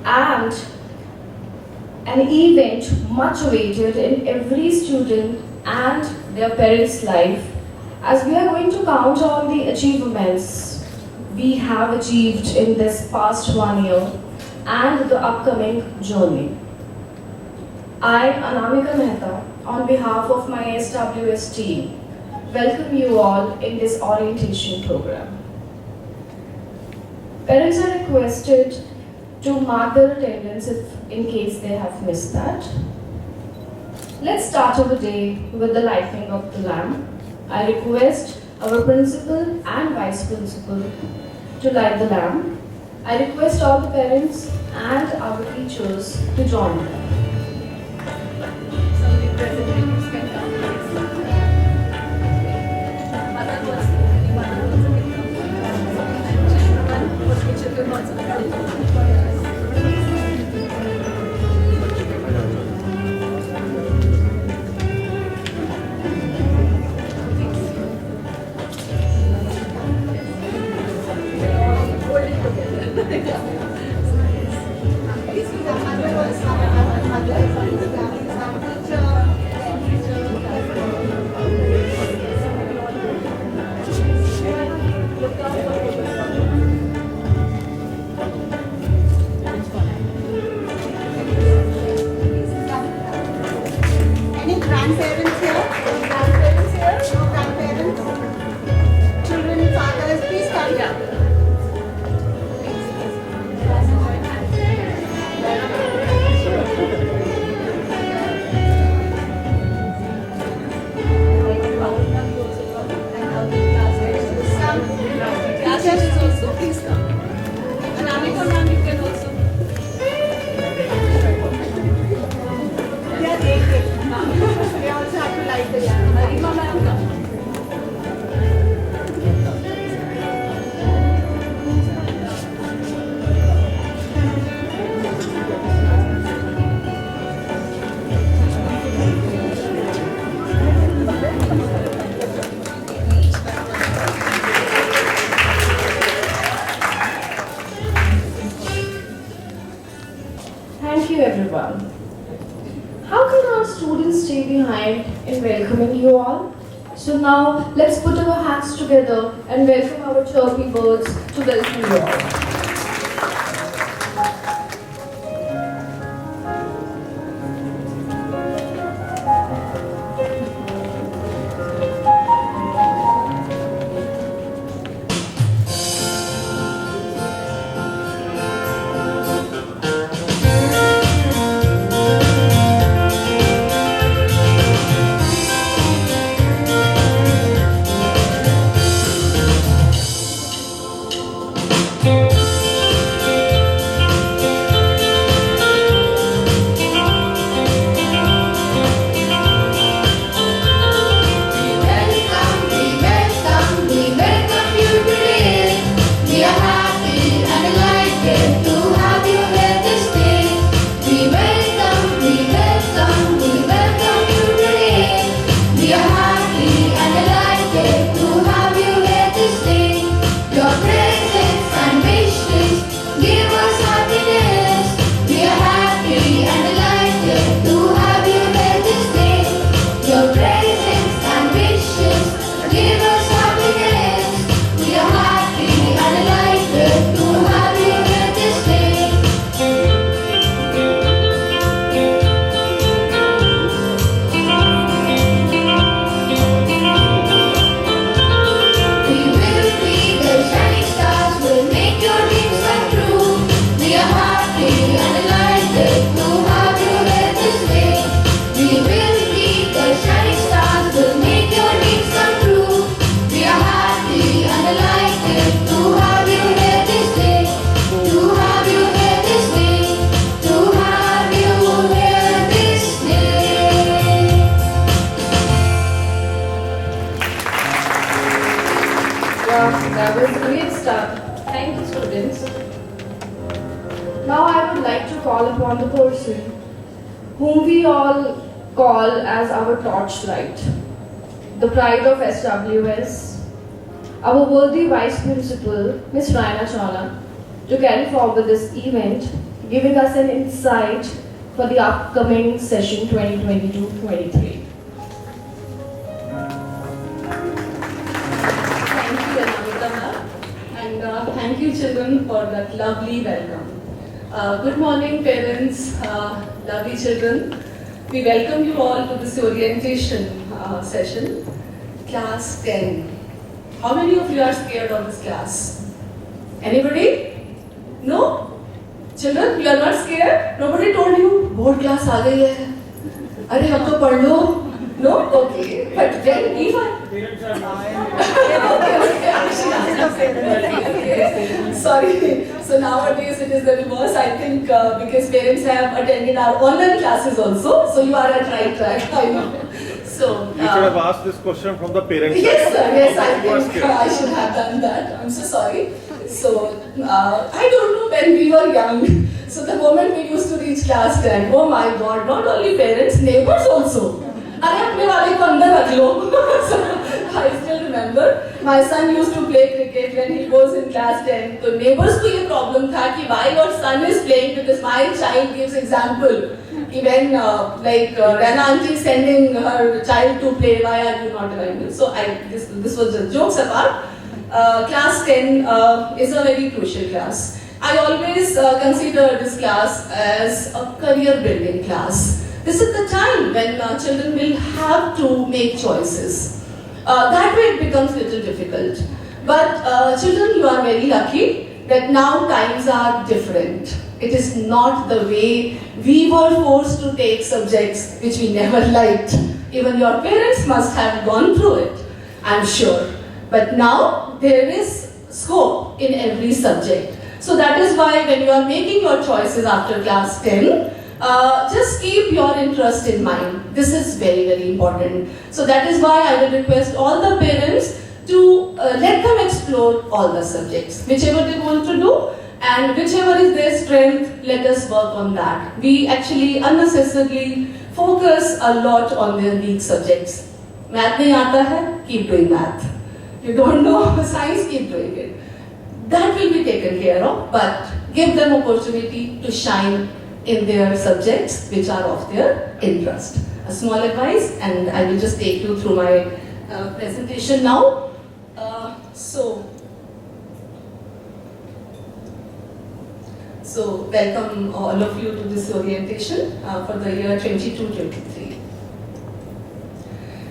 and an event much awaited in every student and their parents' life, as we are going to count on the achievements we have achieved in this past 1 year and the upcoming journey. I, Anamika Mehta, on behalf of my SWS team, welcome you all in this orientation program. Parents are requested to mark their attendance in case they have missed that. Let's start our day with the lighting of the lamp. I request our principal and vice principal to light the lamp. I request all the parents and our teachers to join them. So the representatives can come, please. Mother was children also Any grandparents here? Grandparents here? No grandparents? Children, fathers, please come down. Teachers also, please come. And Amika ma'am, you can also. They are naked. They also have to light the lamp. Harima ma'am, come. Thank you, everyone. How can our students stay behind in welcoming you all? So now, let's put our hands together and welcome our chirpy birds to welcome you all. That was a great start. Thank you, students. Now I would like to call upon the person whom we all call as our torchlight, the pride of SWS, our worthy Vice Principal, Ms. Raina Chawla, to carry forward this event, giving us an insight for the upcoming session 2022-23. Thank you, Anamika ma'am. And thank you, children, for that lovely welcome. Good morning, parents, lovely children. We welcome you all to this orientation session. Class 10. How many of you are scared of this class? Anybody? No? Children, you are not scared? Nobody told you, board class aa gayi hai. Arey, ab to padh lo. No? Okay. But then even... Okay. Sorry. So nowadays it is the reverse, I think, because parents have attended our online classes also. So you are at right track, I know. So, You should have asked this question from the parents. yes, sir. Yes, I You are think scared. I should have done that. I'm so sorry. So, I don't know when we were young. So the moment we used to reach class 10, oh my God, not only parents, neighbors also. अरे अपने वाले को अंदर रख लो. So I still remember my son used to play cricket when he was in class 10. तो neighbors को ये problem था कि why your son is playing, because my child gives example. When Rana auntie sending her child to play, why are you not available? So this was just jokes apart. Class 10 is a very crucial class. I always consider this class as a career building class. This is the time when children will have to make choices. That way it becomes little difficult. But children, you are very lucky that now times are different. It is not the way we were forced to take subjects which we never liked. Even your parents must have gone through it, I'm sure. But now there is scope in every subject. So that is why when you are making your choices after class 10, just keep your interest in mind. This is very, very important. So that is why I will request all the parents to let them explore all the subjects, whichever they want to do, and whichever is their strength, let us work on that. We actually unnecessarily focus a lot on their weak subjects. Math nahi aata hai, keep doing math. You don't know science, keep doing it. That will be taken care of, but give them opportunity to shine in their subjects which are of their interest. A small advice, and I will just take you through my presentation now. So welcome all of you to this orientation for the year 22-23.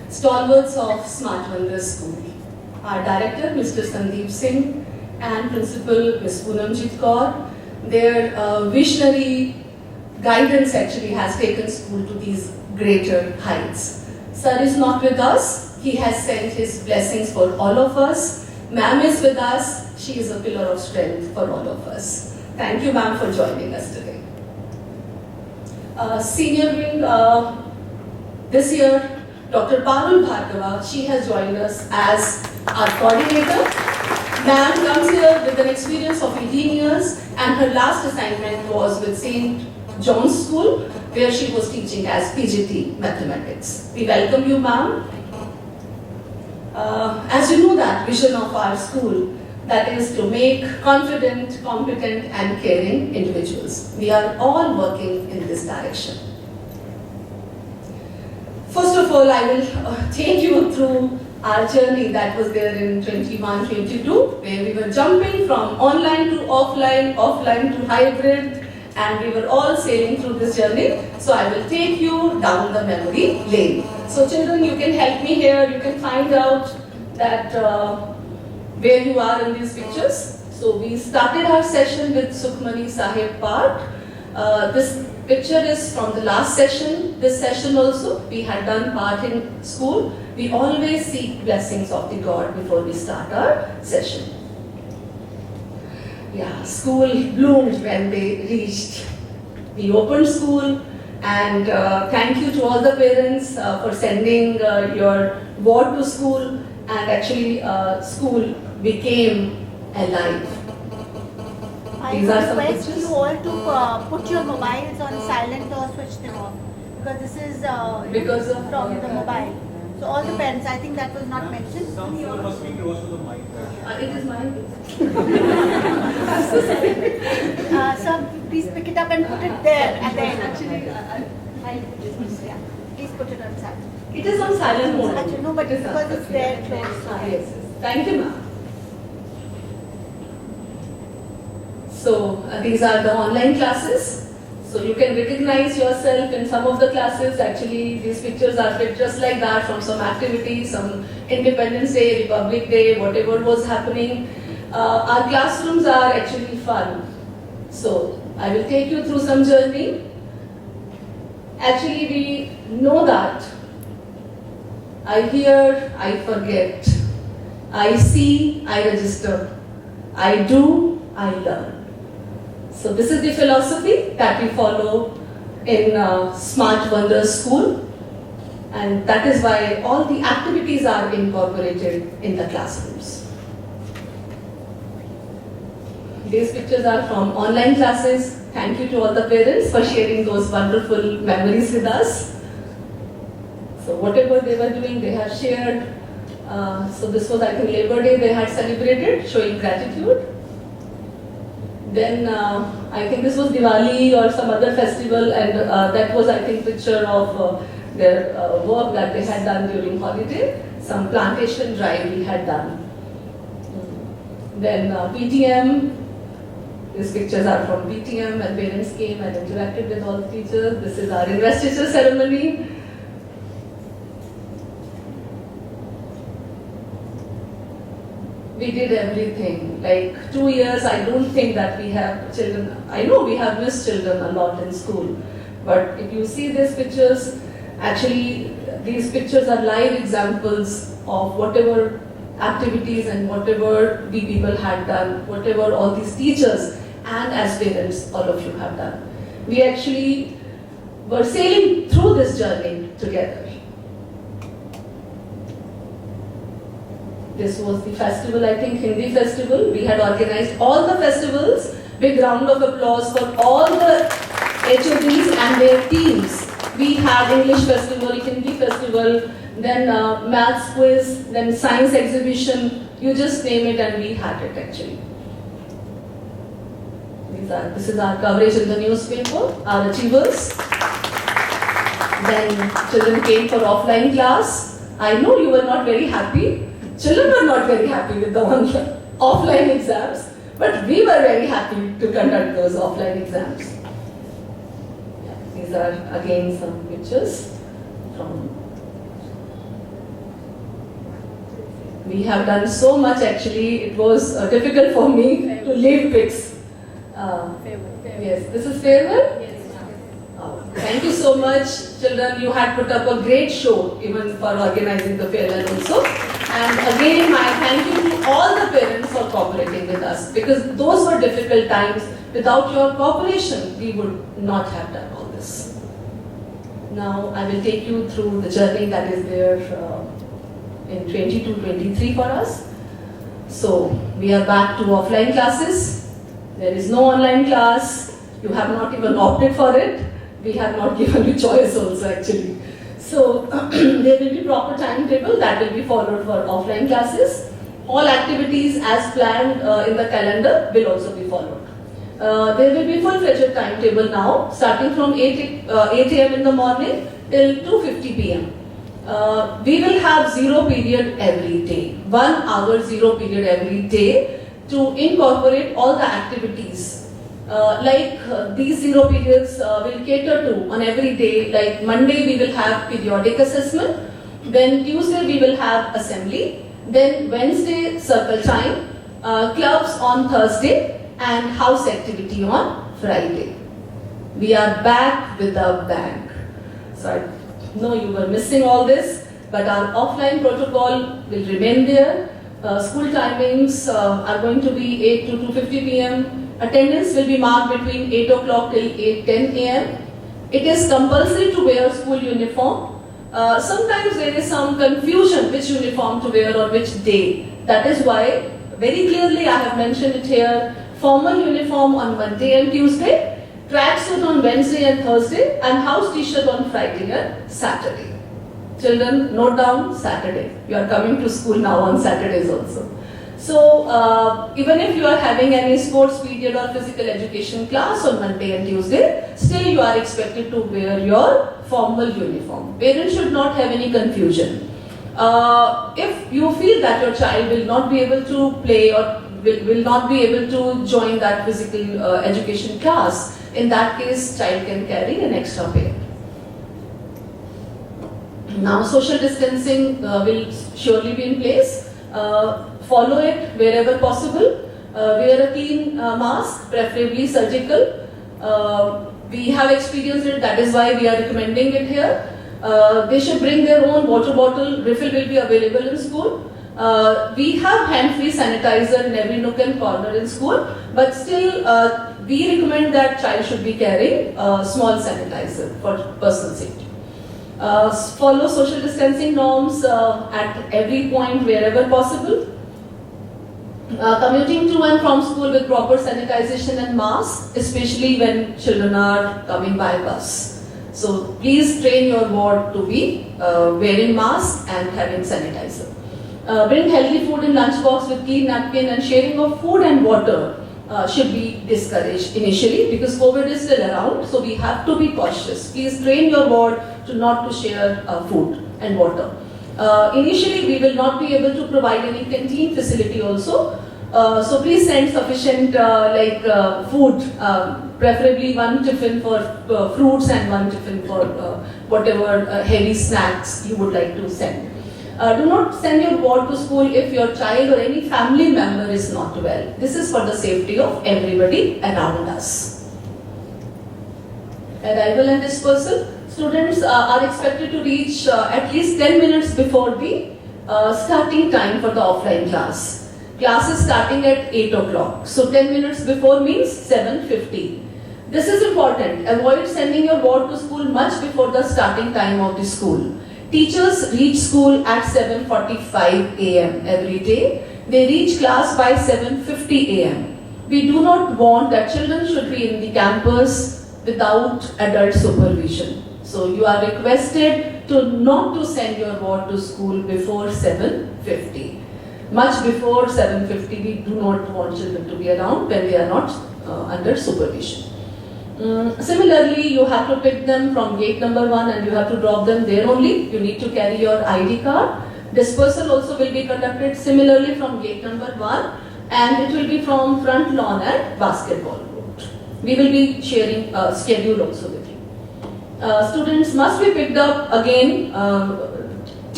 Stalwarts of Smart Wonders School. Our director, Mr. Sandeep Singh, and principal, Ms. Poonamjit Kaur, their visionary guidance actually has taken school to these greater heights. Sir is not with us. He has sent his blessings for all of us. Ma'am is with us. She is a pillar of strength for all of us. Thank you, ma'am, for joining us today. Senior wing, this year, Dr. Parul Bhargava, she has joined us as our coordinator. Ma'am comes here with an experience of 18 years, and her last assignment was with St. John's School, where she was teaching as PGT Mathematics. We welcome you, ma'am. As you know that vision of our school, that is to make confident, competent and caring individuals. We are all working in this direction. First of all, I will take you through our journey that was there in 21-22, where we were jumping from online to offline, offline to hybrid, and we were all sailing through this journey. So I will take you down the memory lane. So children, you can help me here. You can find out that where you are in these pictures. So we started our session with Sukhmani Sahib part. This picture is from the last session. This session also, we had done part in school. We always seek blessings of the God before we start our session. Yeah, school bloomed when they reached. We opened school, and thank you to all the parents for sending your ward to school, and actually school became alive. I These are some request pictures. you all to put your mobiles on silent or switch them off, because this is Because of from the mobile. So all the parents, I think that was not mentioned. Some school must be close to the mic. It is mine. So Please pick it up and put it there at the end. Actually, Yeah. Please put it on side. it is on silent mode. Actually, no, but It is because on- it's there close. Yes, yes. Thank you, ma'am. So, these are the online classes. So, you can recognize yourself in some of the classes. Actually, these pictures are picked just like that from some activity, some Independence Day, Republic Day, whatever was happening. Our classrooms are actually fun. So, I will take you through some journey. Actually, we know that I hear, I forget. I see, I register. I do, I learn. So this is the philosophy that we follow in Smart Wonders School, and that is why all the activities are incorporated in the classrooms. These pictures are from online classes. Thank you to all the parents for sharing those wonderful memories with us. So whatever they were doing, they have shared. So this was, I think, Labor Day they had celebrated, showing gratitude. Then I think this was Diwali or some other festival, and that was, I think, picture of their work that they had done during holiday. Some plantation drive we had done. Then PTM. These pictures are from PTM, and parents came and interacted with all the teachers. This is our investiture ceremony. We did everything. Like 2 years, I don't think that we have children. I know we have missed children a lot in school. But if you see these pictures, actually these pictures are live examples of whatever activities and whatever we people had done, whatever all these teachers and as parents, all of you have done. We actually were sailing through this journey together. This was the festival, I think, Hindi festival. We had organized all the festivals. Big round of applause for all the HODs and their teams. We had English festival, Hindi festival, then maths quiz, then science exhibition. You just name it, and we had it actually. This is our coverage in the newspaper, our achievers. Then children came for offline class. I know you were not very happy. Children were not very happy with the offline exams, but we were very happy to conduct those offline exams. Yeah, these are again some pictures from. We have done so much actually, it was difficult for me to leave pics. Yes, this is farewell? Thank you so much, children. You had put up a great show, even for organizing the farewell also. And again, my thank you to all the parents for cooperating with us, because those were difficult times. Without your cooperation, we would not have done all this. Now, I will take you through the journey that is there in 22-23 for us. So, we are back to offline classes. There is no online class. You have not even opted for it. We have not given you choice also actually. So there will be proper timetable that will be followed for offline classes. All activities as planned in the calendar will also be followed. There will be full-fledged timetable now, starting from 8 a.m. in the morning till 2:50 p.m. We will have zero period every day, 1 hour zero period every day to incorporate all the activities. These zero periods will cater to on every day. Like Monday we will have periodic assessment, then Tuesday we will have assembly, then Wednesday circle time, clubs on Thursday, and house activity on Friday. We are back with a bang. So I know you were missing all this, but our offline protocol will remain there. School timings are going to be 8 to 2:50 p.m. Attendance will be marked between 8 o'clock till 8:10 a.m. It is compulsory to wear school uniform. Sometimes there is some confusion which uniform to wear or which day. That is why very clearly I have mentioned it here. Formal uniform on Monday and Tuesday, tracksuit on Wednesday and Thursday, and house t-shirt on Friday and Saturday. Children, note down Saturday. You are coming to school now on Saturdays also. So even if you are having any sports period or physical education class on Monday and Tuesday, still you are expected to wear your formal uniform. Parents should not have any confusion. If you feel that your child will not be able to play or will not be able to join that physical education class, in that case, child can carry an extra pair. Now, social distancing will surely be in place. Follow it wherever possible. Wear a clean mask, preferably surgical. We have experienced it, that is why we are recommending it here. They should bring their own water bottle, refill will be available in school. We have hand-free sanitizer in every nook and corner in school, but still we recommend that child should be carrying a small sanitizer for personal safety. Follow social distancing norms at every point wherever possible. Commuting to and from school with proper sanitization and mask, especially when children are coming by bus. So please train your ward to be wearing mask and having sanitizer. Bring healthy food in lunchbox with clean napkin, and sharing of food and water should be discouraged initially because COVID is still around, so we have to be cautious. Please train your ward to not to share food and water. Initially, we will not be able to provide any canteen facility also. So please send sufficient food, preferably one tiffin for fruits and one tiffin for whatever heavy snacks you would like to send. Do not send your ward to school if your child or any family member is not well. This is for the safety of everybody around us. Arrival and dispersal. Students are expected to reach at least 10 minutes before the starting time for the offline class. Class is starting at 8 o'clock. So 10 minutes before means 7:50. This is important. Avoid sending your ward to school much before the starting time of the school. Teachers reach school at 7:45 a.m. every day. They reach class by 7:50 a.m. We do not want that children should be in the campus without adult supervision. So you are requested to not to send your ward to school before 7:50. Much before 7:50, we do not want children to be around when they are not under supervision. Similarly, you have to pick them from gate number 1 and you have to drop them there only. You need to carry your ID card. Dispersal also will be conducted similarly from gate number 1, and it will be from front lawn at basketball court. We will be sharing a schedule also with you. Students must be picked up again.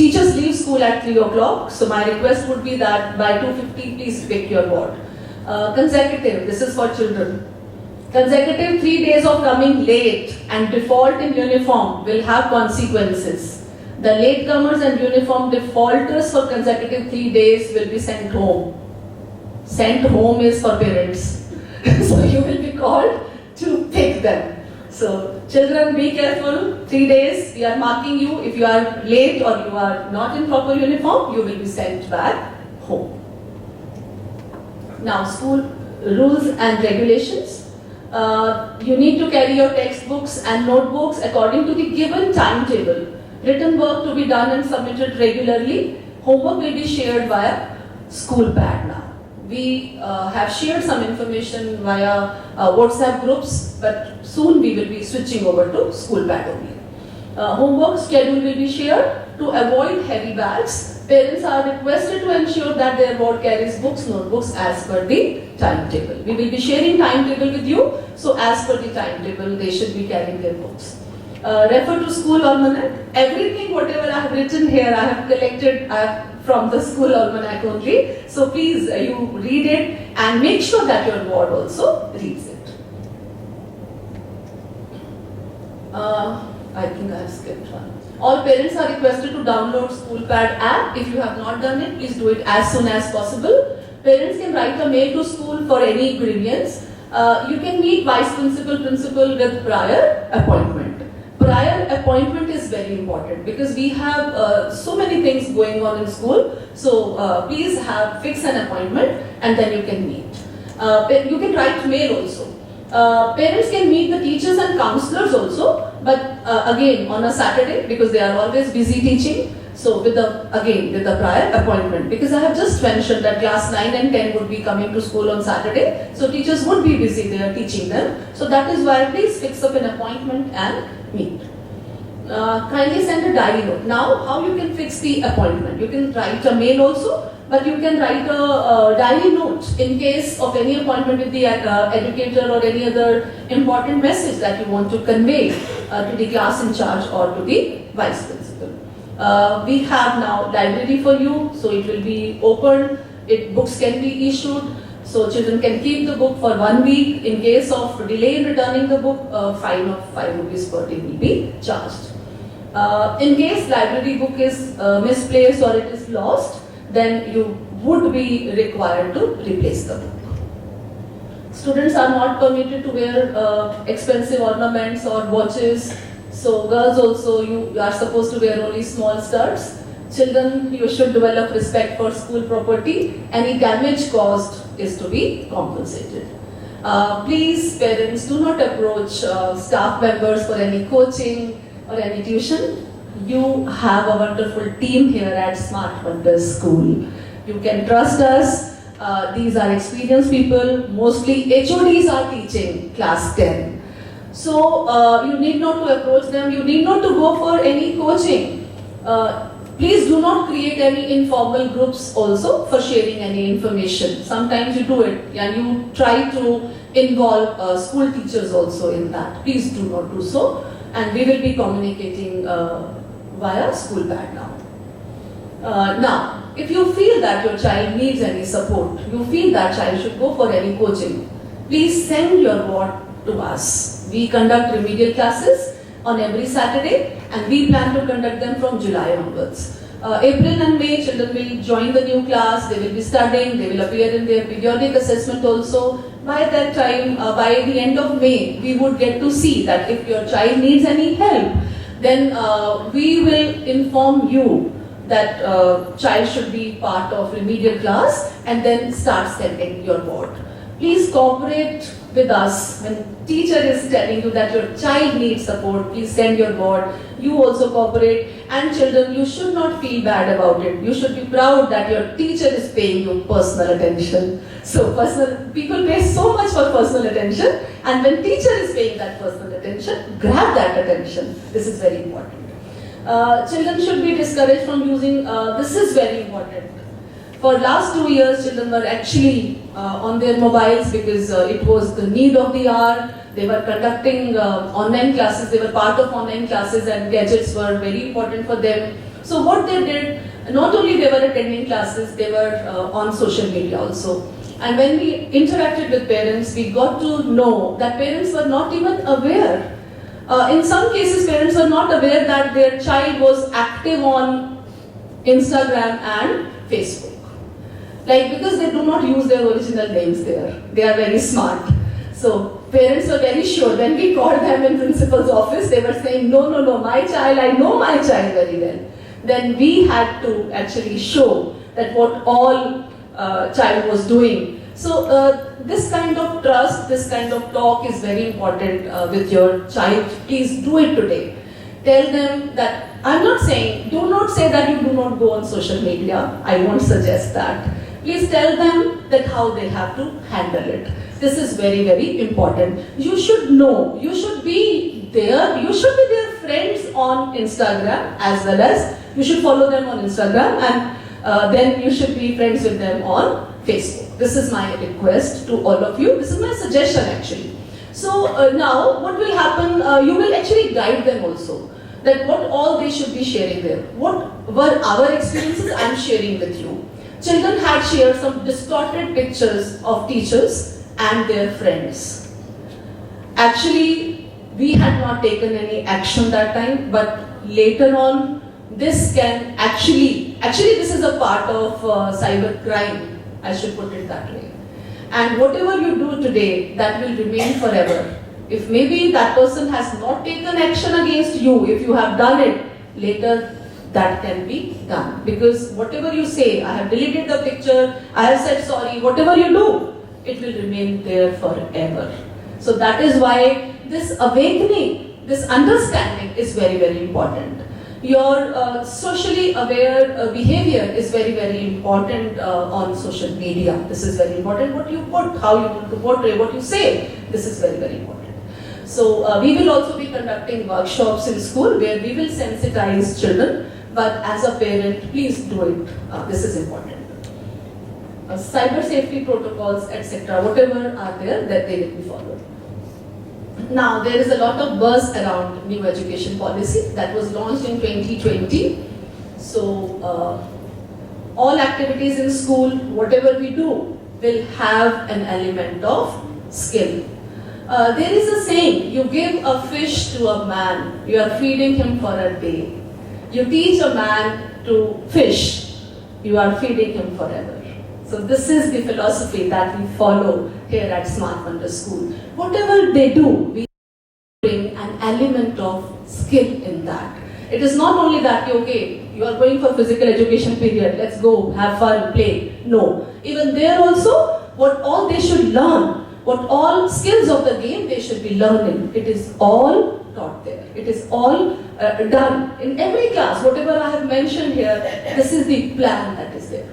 Teachers leave school at 3 o'clock, so my request would be that by 2:50 please pick your ward. Consecutive, this is for children. Consecutive 3 days of coming late and default in uniform will have consequences. The latecomers and uniform defaulters for consecutive 3 days will be sent home. Sent home is for parents. So you will be called to pick them. So children, be careful. 3 days, we are marking you. If you are late or you are not in proper uniform, you will be sent back home. Now, school rules and regulations. You need to carry your textbooks and notebooks according to the given timetable. Written work to be done and submitted regularly. Homework will be shared via school pad now. We have shared some information via WhatsApp groups, but soon we will be switching over to school pad only. Homework schedule will be shared to avoid heavy bags. Parents are requested to ensure that their ward carries books, notebooks as per the timetable. We will be sharing timetable with you, so as per the timetable, they should be carrying their books. Refer to school almanac. Everything, whatever I have written here, I have collected from the school almanac only. So please, you read it and make sure that your ward also reads it. I think I have skipped one. All parents are requested to download SchoolPad app. If you have not done it, please do it as soon as possible. Parents can write a mail to school for any grievance. You can meet vice principal, principal with prior appointment. Prior appointment is very important because we have so many things going on in school. So please fix an appointment and then you can meet. You can write mail also. Parents can meet the teachers and counselors also, but again on a Saturday because they are always busy teaching. So with the prior appointment, because I have just mentioned that class 9 and 10 would be coming to school on Saturday, so teachers would be busy there teaching them. So that is why please fix up an appointment and meet. Kindly send a diary note. Now, how you can fix the appointment? You can write a mail also, but you can write a diary note in case of any appointment with the educator or any other important message that you want to convey to the class in charge or to the vice principal. We have now library for you, so it will be open. Books can be issued, so children can keep the book for 1 week. In case of delay in returning the book, a fine of 5 rupees per day will be charged. In case library book is misplaced or it is lost, then you would be required to replace the book. Students are not permitted to wear expensive ornaments or watches. So girls also, you are supposed to wear only small skirts. Children, you should develop respect for school property. Any damage caused is to be compensated. Please, parents, do not approach staff members for any coaching or any tuition. You have a wonderful team here at Smart Wonders School. You can trust us. These are experienced people. Mostly HODs are teaching class 10. So you need not to approach them. You need not to go for any coaching. Please do not create any informal groups also for sharing any information. Sometimes you do it and you try to involve school teachers also in that. Please do not do so. And we will be communicating via school pad now. Now, if you feel that your child needs any support, you feel that child should go for any coaching, please send your ward to us. We conduct remedial classes on every Saturday and we plan to conduct them from July onwards. April and May, children will join the new class, they will be studying, they will appear in their periodic assessment also. By that time, by the end of May, we would get to see that if your child needs any help, then we will inform you that child should be part of remedial class and then start sending your ward. Please cooperate with us. When teacher is telling you that your child needs support, please send your ward. You also cooperate. And children, you should not feel bad about it. You should be proud that your teacher is paying you personal attention. So people pay so much for personal attention, and when teacher is paying that personal attention, grab that attention. This is very important. Children should be discouraged from using, this is very important. For last 2 years, children were actually on their mobiles because it was the need of the hour. They were conducting online classes, they were part of online classes and gadgets were very important for them. So what they did, not only they were attending classes, they were on social media also. And when we interacted with parents, we got to know that parents were not even aware. In some cases, parents were not aware that their child was active on Instagram and Facebook. Because they do not use their original names there. They are very smart. So parents were very sure. When we called them in principal's office, they were saying, no, my child, I know my child very well. Then we had to actually show that what all child was doing. So this kind of trust, this kind of talk is very important with your child. Please do it today. Tell them that, I'm not saying, do not say that you do not go on social media. I won't suggest that. Please tell them that how they have to handle it. This is very, very important. You should know, you should be there, you should be their friends on Instagram as well as you should follow them on Instagram and then you should be friends with them on Facebook. This is my request to all of you. This is my suggestion actually. So now what will happen, you will actually guide them also. That what all they should be sharing there. What were our experiences I am sharing with you. Children had shared some distorted pictures of teachers and their friends. Actually, we had not taken any action that time, but later on, this can actually this is a part of cyber crime, I should put it that way. And whatever you do today, that will remain forever. If maybe that person has not taken action against you, if you have done it, later that can be done. Because whatever you say, I have deleted the picture, I have said sorry, whatever you do, it will remain there forever. So that is why this awakening, this understanding is very, very important. Your socially aware behavior is very, very important on social media. This is very important. What you put, how you want to portray, what you say, this is very, very important. So we will also be conducting workshops in school where we will sensitize children, but as a parent, please do it. This is important. Cyber safety protocols, etc., whatever are there, that they will be followed. Now, there is a lot of buzz around new education policy that was launched in 2020. So, all activities in school, whatever we do, will have an element of skill. There is a saying, you give a fish to a man, you are feeding him for a day. You teach a man to fish, you are feeding him forever. So this is the philosophy that we follow here at Smart Wonder School. Whatever they do, we bring an element of skill in that. It is not only that, okay, you are going for physical education period, let's go, have fun, play. No. Even there also, what all they should learn, what all skills of the game they should be learning, it is all taught there. It is all done in every class. Whatever I have mentioned here, this is the plan that is there.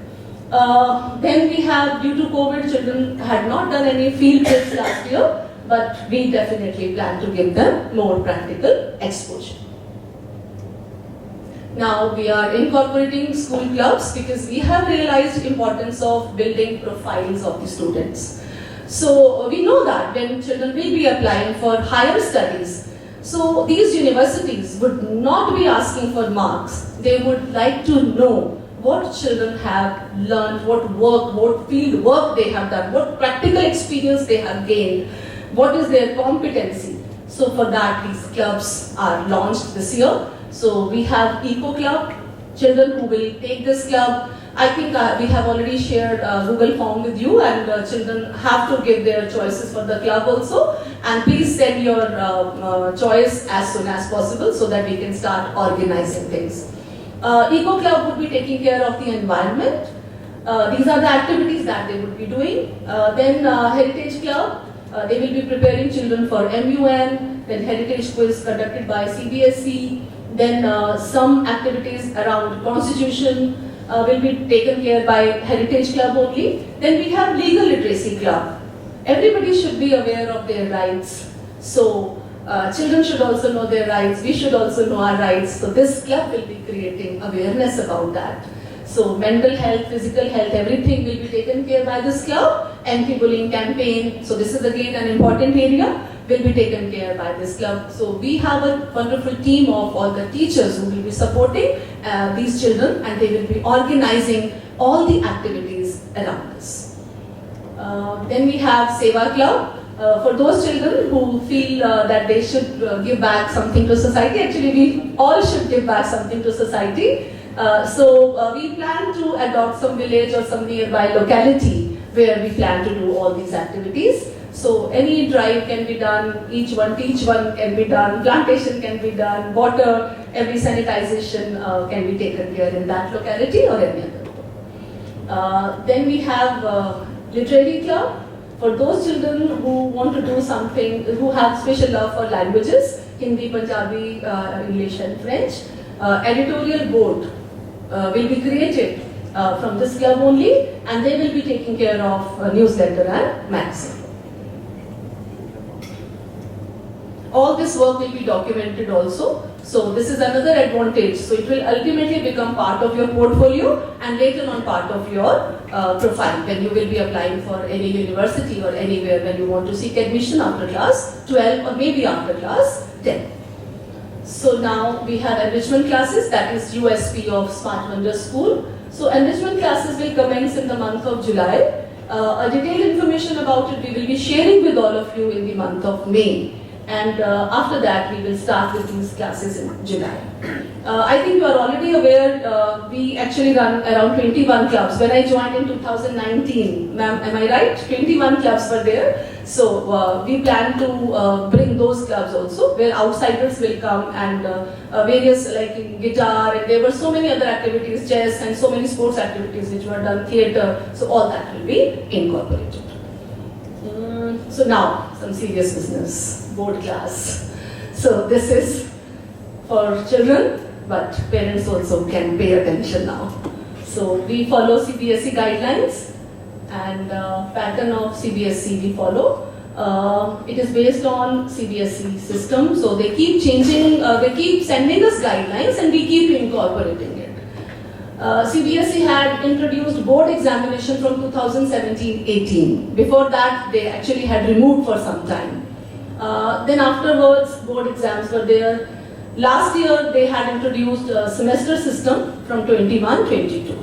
Then we have, due to COVID, children had not done any field trips last year, but we definitely plan to give them more practical exposure. Now we are incorporating school clubs because we have realized importance of building profiles of the students. So we know that when children will be applying for higher studies, so these universities would not be asking for marks. They would like to know what children have learned, what work, what field work they have done, what practical experience they have gained, what is their competency. So for that, these clubs are launched this year. So we have Eco Club, children who will take this club. I think we have already shared Google form with you, and children have to give their choices for the club also. And please send your choice as soon as possible so that we can start organizing things. Eco Club would be taking care of the environment. These are the activities that they would be doing. Then Heritage Club, they will be preparing children for MUN, then Heritage Quiz conducted by CBSE, then some activities around Constitution will be taken care by Heritage Club only. Then we have Legal Literacy Club. Everybody should be aware of their rights. So children should also know their rights, we should also know our rights. So this club will be creating awareness about that. So mental health, physical health, everything will be taken care by this club. Anti-bullying campaign, so this is again an important area, will be taken care by this club. So we have a wonderful team of all the teachers who will be supporting these children, and they will be organizing all the activities around this. Then we have Seva Club. For those children who feel that they should give back something to society, actually we all should give back something to society. So we plan to adopt some village or some nearby locality where we plan to do all these activities. So any drive can be done, each one teach one can be done, plantation can be done, water, every sanitization can be taken care in that locality or any other. Then we have Literary Club. For those children who want to do something, who have special love for languages, Hindi, Punjabi, English and French, editorial board will be created from this club only, and they will be taking care of newsletter and magazine. All this work will be documented also. So this is another advantage. So it will ultimately become part of your portfolio and later on part of your profile when you will be applying for any university or anywhere when you want to seek admission after class 12 or maybe after class 10. So now we have enrichment classes, that is USP of Smart Wonder School. So enrichment classes will commence in the month of July. A detailed information about it we will be sharing with all of you in the month of May. And after that, we will start with these classes in July. I think you are already aware, we actually run around 21 clubs. When I joined in 2019, ma'am, am I right? 21 clubs were there. So we plan to bring those clubs also, where outsiders will come and various like guitar, and there were so many other activities, chess and so many sports activities which were done, theatre. So all that will be incorporated. So now, some serious business, board class. So this is for children, but parents also can pay attention now. So we follow CBSE guidelines and pattern of CBSE we follow. It is based on CBSE system, so they keep changing, they keep sending us guidelines and we keep incorporating it. CBSE had introduced board examination from 2017-18. Before that, they actually had removed for some time. Then afterwards, board exams were there. Last year, they had introduced a semester system from 21-22.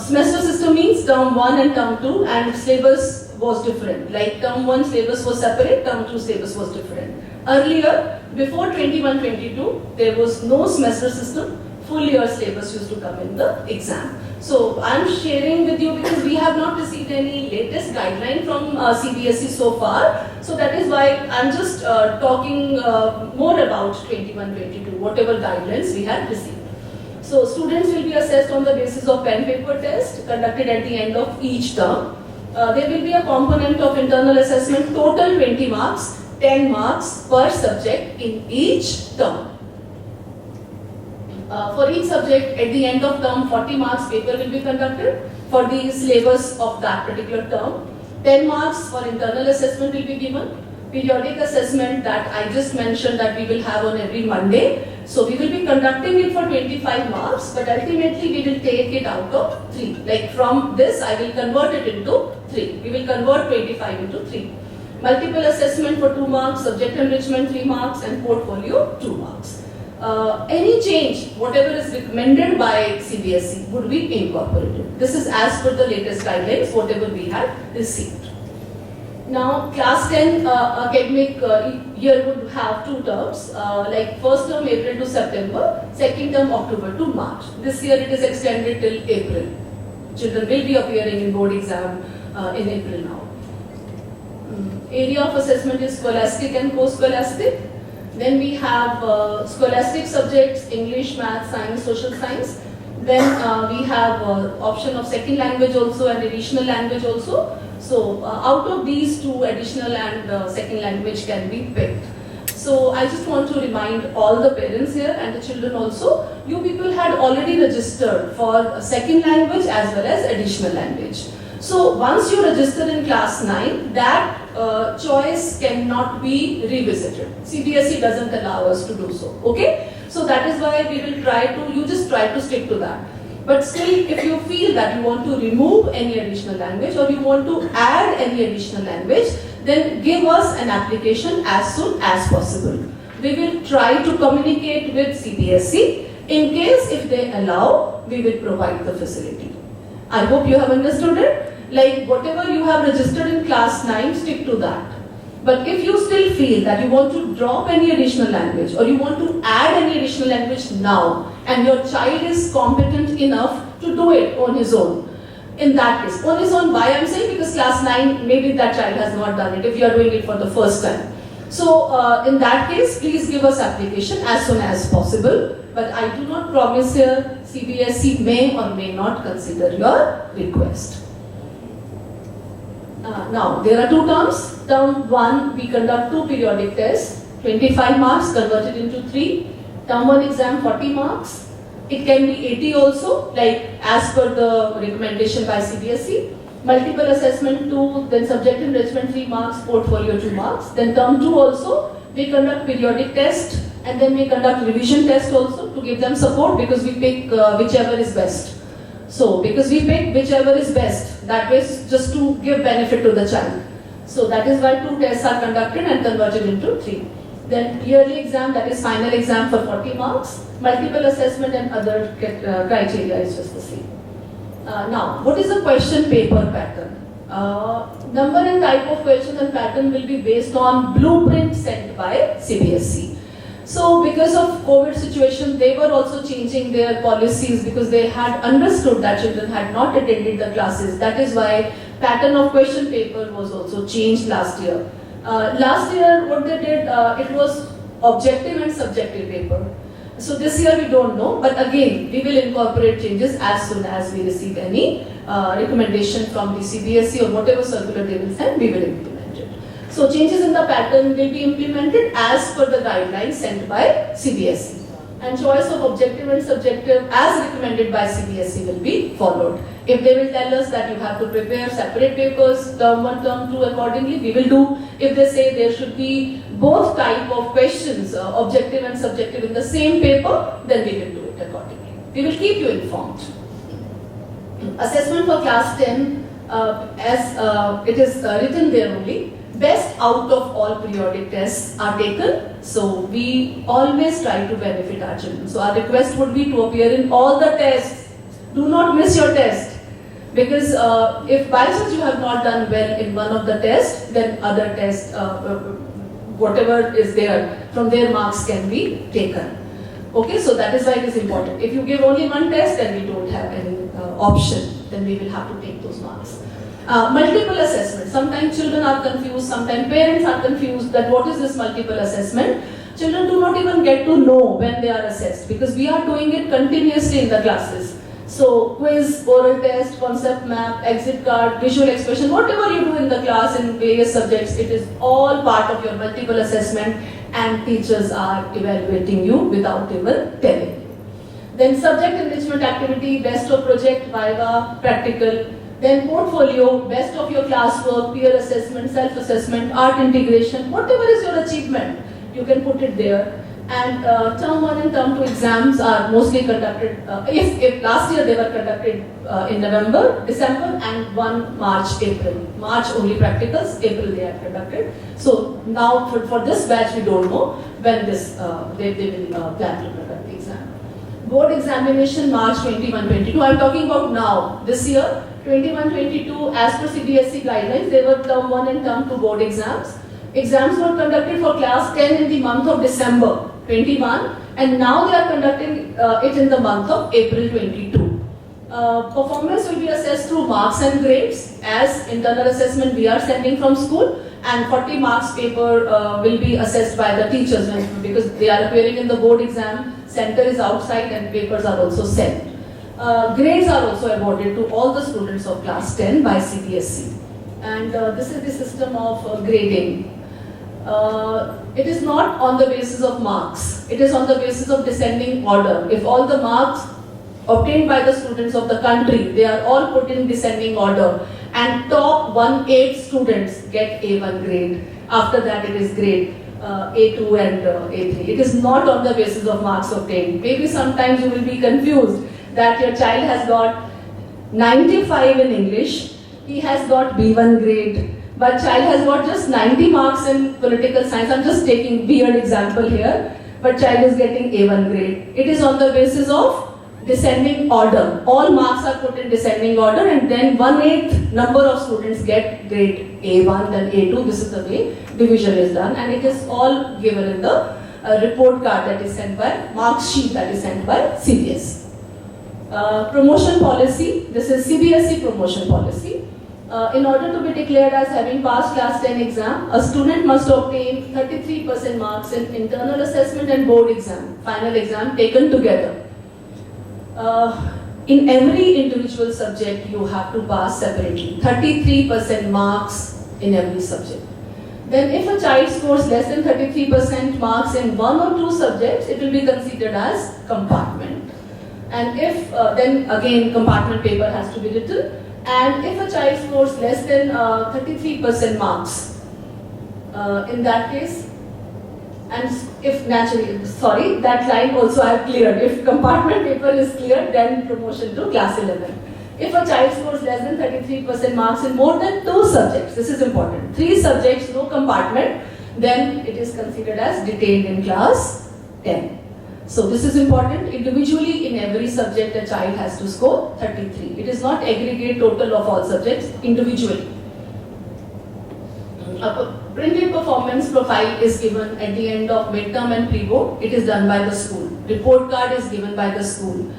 Semester system means term 1 and term 2, and syllabus was different. Like term 1 syllabus was separate, term 2 syllabus was different. Earlier, before 21-22, there was no semester system. Full year syllabus used to come in the exam. So I'm sharing with you because we have not received any latest guideline from CBSE so far. So that is why I'm just talking more about 21-22, whatever guidelines we have received. So students will be assessed on the basis of pen paper test conducted at the end of each term. There will be a component of internal assessment, total 20 marks, 10 marks per subject in each term. For each subject, at the end of term, 40 marks paper will be conducted for the syllabus of that particular term. 10 marks for internal assessment will be given. Periodic assessment that I just mentioned that we will have on every Monday. So we will be conducting it for 25 marks, but ultimately we will take it out of 3. Like from this, I will convert it into 3. We will convert 25 into 3. Multiple assessment for 2 marks, subject enrichment 3 marks, and portfolio 2 marks. Any change, whatever is recommended by CBSE, would be incorporated. This is as per the latest guidelines, whatever we had received. Now, class 10 academic year would have 2 terms, like first term April to September, second term October to March. This year it is extended till April. Children will be appearing in board exam in April now. Area of assessment is scholastic and post-scholastic. Then we have scholastic subjects, English, Math, Science, Social Science. Then we have option of second language also and additional language also. So out of these 2, additional and second language can be picked. So I just want to remind all the parents here and the children also, you people had already registered for second language as well as additional language. So once you register in class 9, that choice cannot be revisited. CBSE doesn't allow us to do so. Okay? So that is why we will try to, you just try to stick to that. But still, if you feel that you want to remove any additional language or you want to add any additional language, then give us an application as soon as possible. We will try to communicate with CBSE. In case if they allow, we will provide the facility. I hope you have understood it. Like whatever you have registered in class 9, stick to that. But if you still feel that you want to drop any additional language or you want to add any additional language now and your child is competent enough to do it on his own, in that case, on his own, why I am saying? Because class 9, maybe that child has not done it if you are doing it for the first time. So in that case, please give us application as soon as possible. But I do not promise here, CBSE may or may not consider your request. Now, there are 2 terms. Term 1, we conduct 2 periodic tests, 25 marks converted into 3. Term 1 exam, 40 marks. It can be 80 also, like as per the recommendation by CBSE. Multiple assessment 2, then subject enrichment 3 marks, portfolio 2 marks. Then term 2 also, we conduct periodic test and then we conduct revision test also to give them support because we pick whichever is best. So, because we pick whichever is best, that way just to give benefit to the child. So that is why 2 tests are conducted and converted into 3. Then yearly exam, that is final exam for 40 marks. Multiple assessment and other criteria is just the same. Now, what is the question paper pattern? Number and type of question and pattern will be based on blueprint sent by CBSE. So because of COVID situation, they were also changing their policies because they had understood that children had not attended the classes. That is why pattern of question paper was also changed last year. Last year, what they did, it was objective and subjective paper. So this year we don't know, but again, we will incorporate changes as soon as we receive any recommendation from the CBSE or whatever circular they will send, we will implement it. So changes in the pattern will be implemented as per the guidelines sent by CBSE. and choice of objective and subjective as recommended by CBSE will be followed. If they will tell us that you have to prepare separate papers, term 1, term 2 accordingly, we will do. If they say there should be both type of questions, objective and subjective in the same paper, then we will do it accordingly. We will keep you informed. Assessment for class 10, as it is written there only, best out of all periodic tests are taken. So we always try to benefit our children. So our request would be to appear in all the tests. Do not miss your test. Because if by chance you have not done well in one of the tests, then other tests, whatever is there, from their marks can be taken. Okay, so that is why it is important. If you give only one test, then we don't have any option. Then we will have to take those marks. Multiple assessment. Sometimes children are confused, sometimes parents are confused that what is this multiple assessment. Children do not even get to know when they are assessed because we are doing it continuously in the classes. So quiz, oral test, concept map, exit card, visual expression, whatever you do in the class in various subjects, it is all part of your multiple assessment and teachers are evaluating you without even telling you. Then subject enrichment activity, best of project, viva, practical. Then portfolio, best of your classwork, peer assessment, self-assessment, art integration, whatever is your achievement, you can put it there. And term 1 and term 2 exams are mostly conducted, if last year they were conducted in November, December and 1 March, April. March only practicals, April they are conducted. So now for this batch we don't know when this they will plan to conduct the exam. Board examination March 21-22, I am talking about now, this year. 21-22, as per CBSE guidelines, there were term 1 and term 2 board exams. Exams were conducted for class 10 in the month of December 21 and now they are conducting it in the month of April 22. Performance will be assessed through marks and grades as internal assessment we are sending from school and 40 marks paper will be assessed by the teachers because they are appearing in the board exam, center is outside and papers are also sent. Grades are also awarded to all the students of class 10 by CBSE. And this is the system of grading. It is not on the basis of marks. It is on the basis of descending order. If all the marks obtained by the students of the country, they are all put in descending order. And top 1-8 students get A1 grade. After that it is grade A2 and A3. It is not on the basis of marks obtained. Maybe sometimes you will be confused that your child has got 95 in English, he has got B1 grade, but child has got just 90 marks in political science. I'm just taking weird example here, but child is getting A1 grade. It is on the basis of descending order. All marks are put in descending order and then 1/8 number of students get grade A1, then A2. This is the way division is done and it is all given in the report card that is sent by, mark sheet that is sent by CBSE. Promotion policy, this is CBSE promotion policy. In order to be declared as having passed class 10 exam, a student must obtain 33% marks in internal assessment and board exam, final exam taken together. In every individual subject, you have to pass separately, 33% marks in every subject. Then if a child scores less than 33% marks in 1 or 2 subjects, it will be considered as compartment. And if, then again compartment paper has to be written. And if a child scores less than 33% marks, in that case, and if naturally, sorry, that line also I have cleared. If compartment paper is cleared, then promotion to class 11. If a child scores less than 33% marks in more than 2 subjects, this is important, 3 subjects, no compartment, then it is considered as detained in class 10. So this is important. Individually in every subject a child has to score 33. It is not aggregate total of all subjects, individually. A printed performance profile is given at the end of midterm and pre-board. It is done by the school. Report card is given by the school.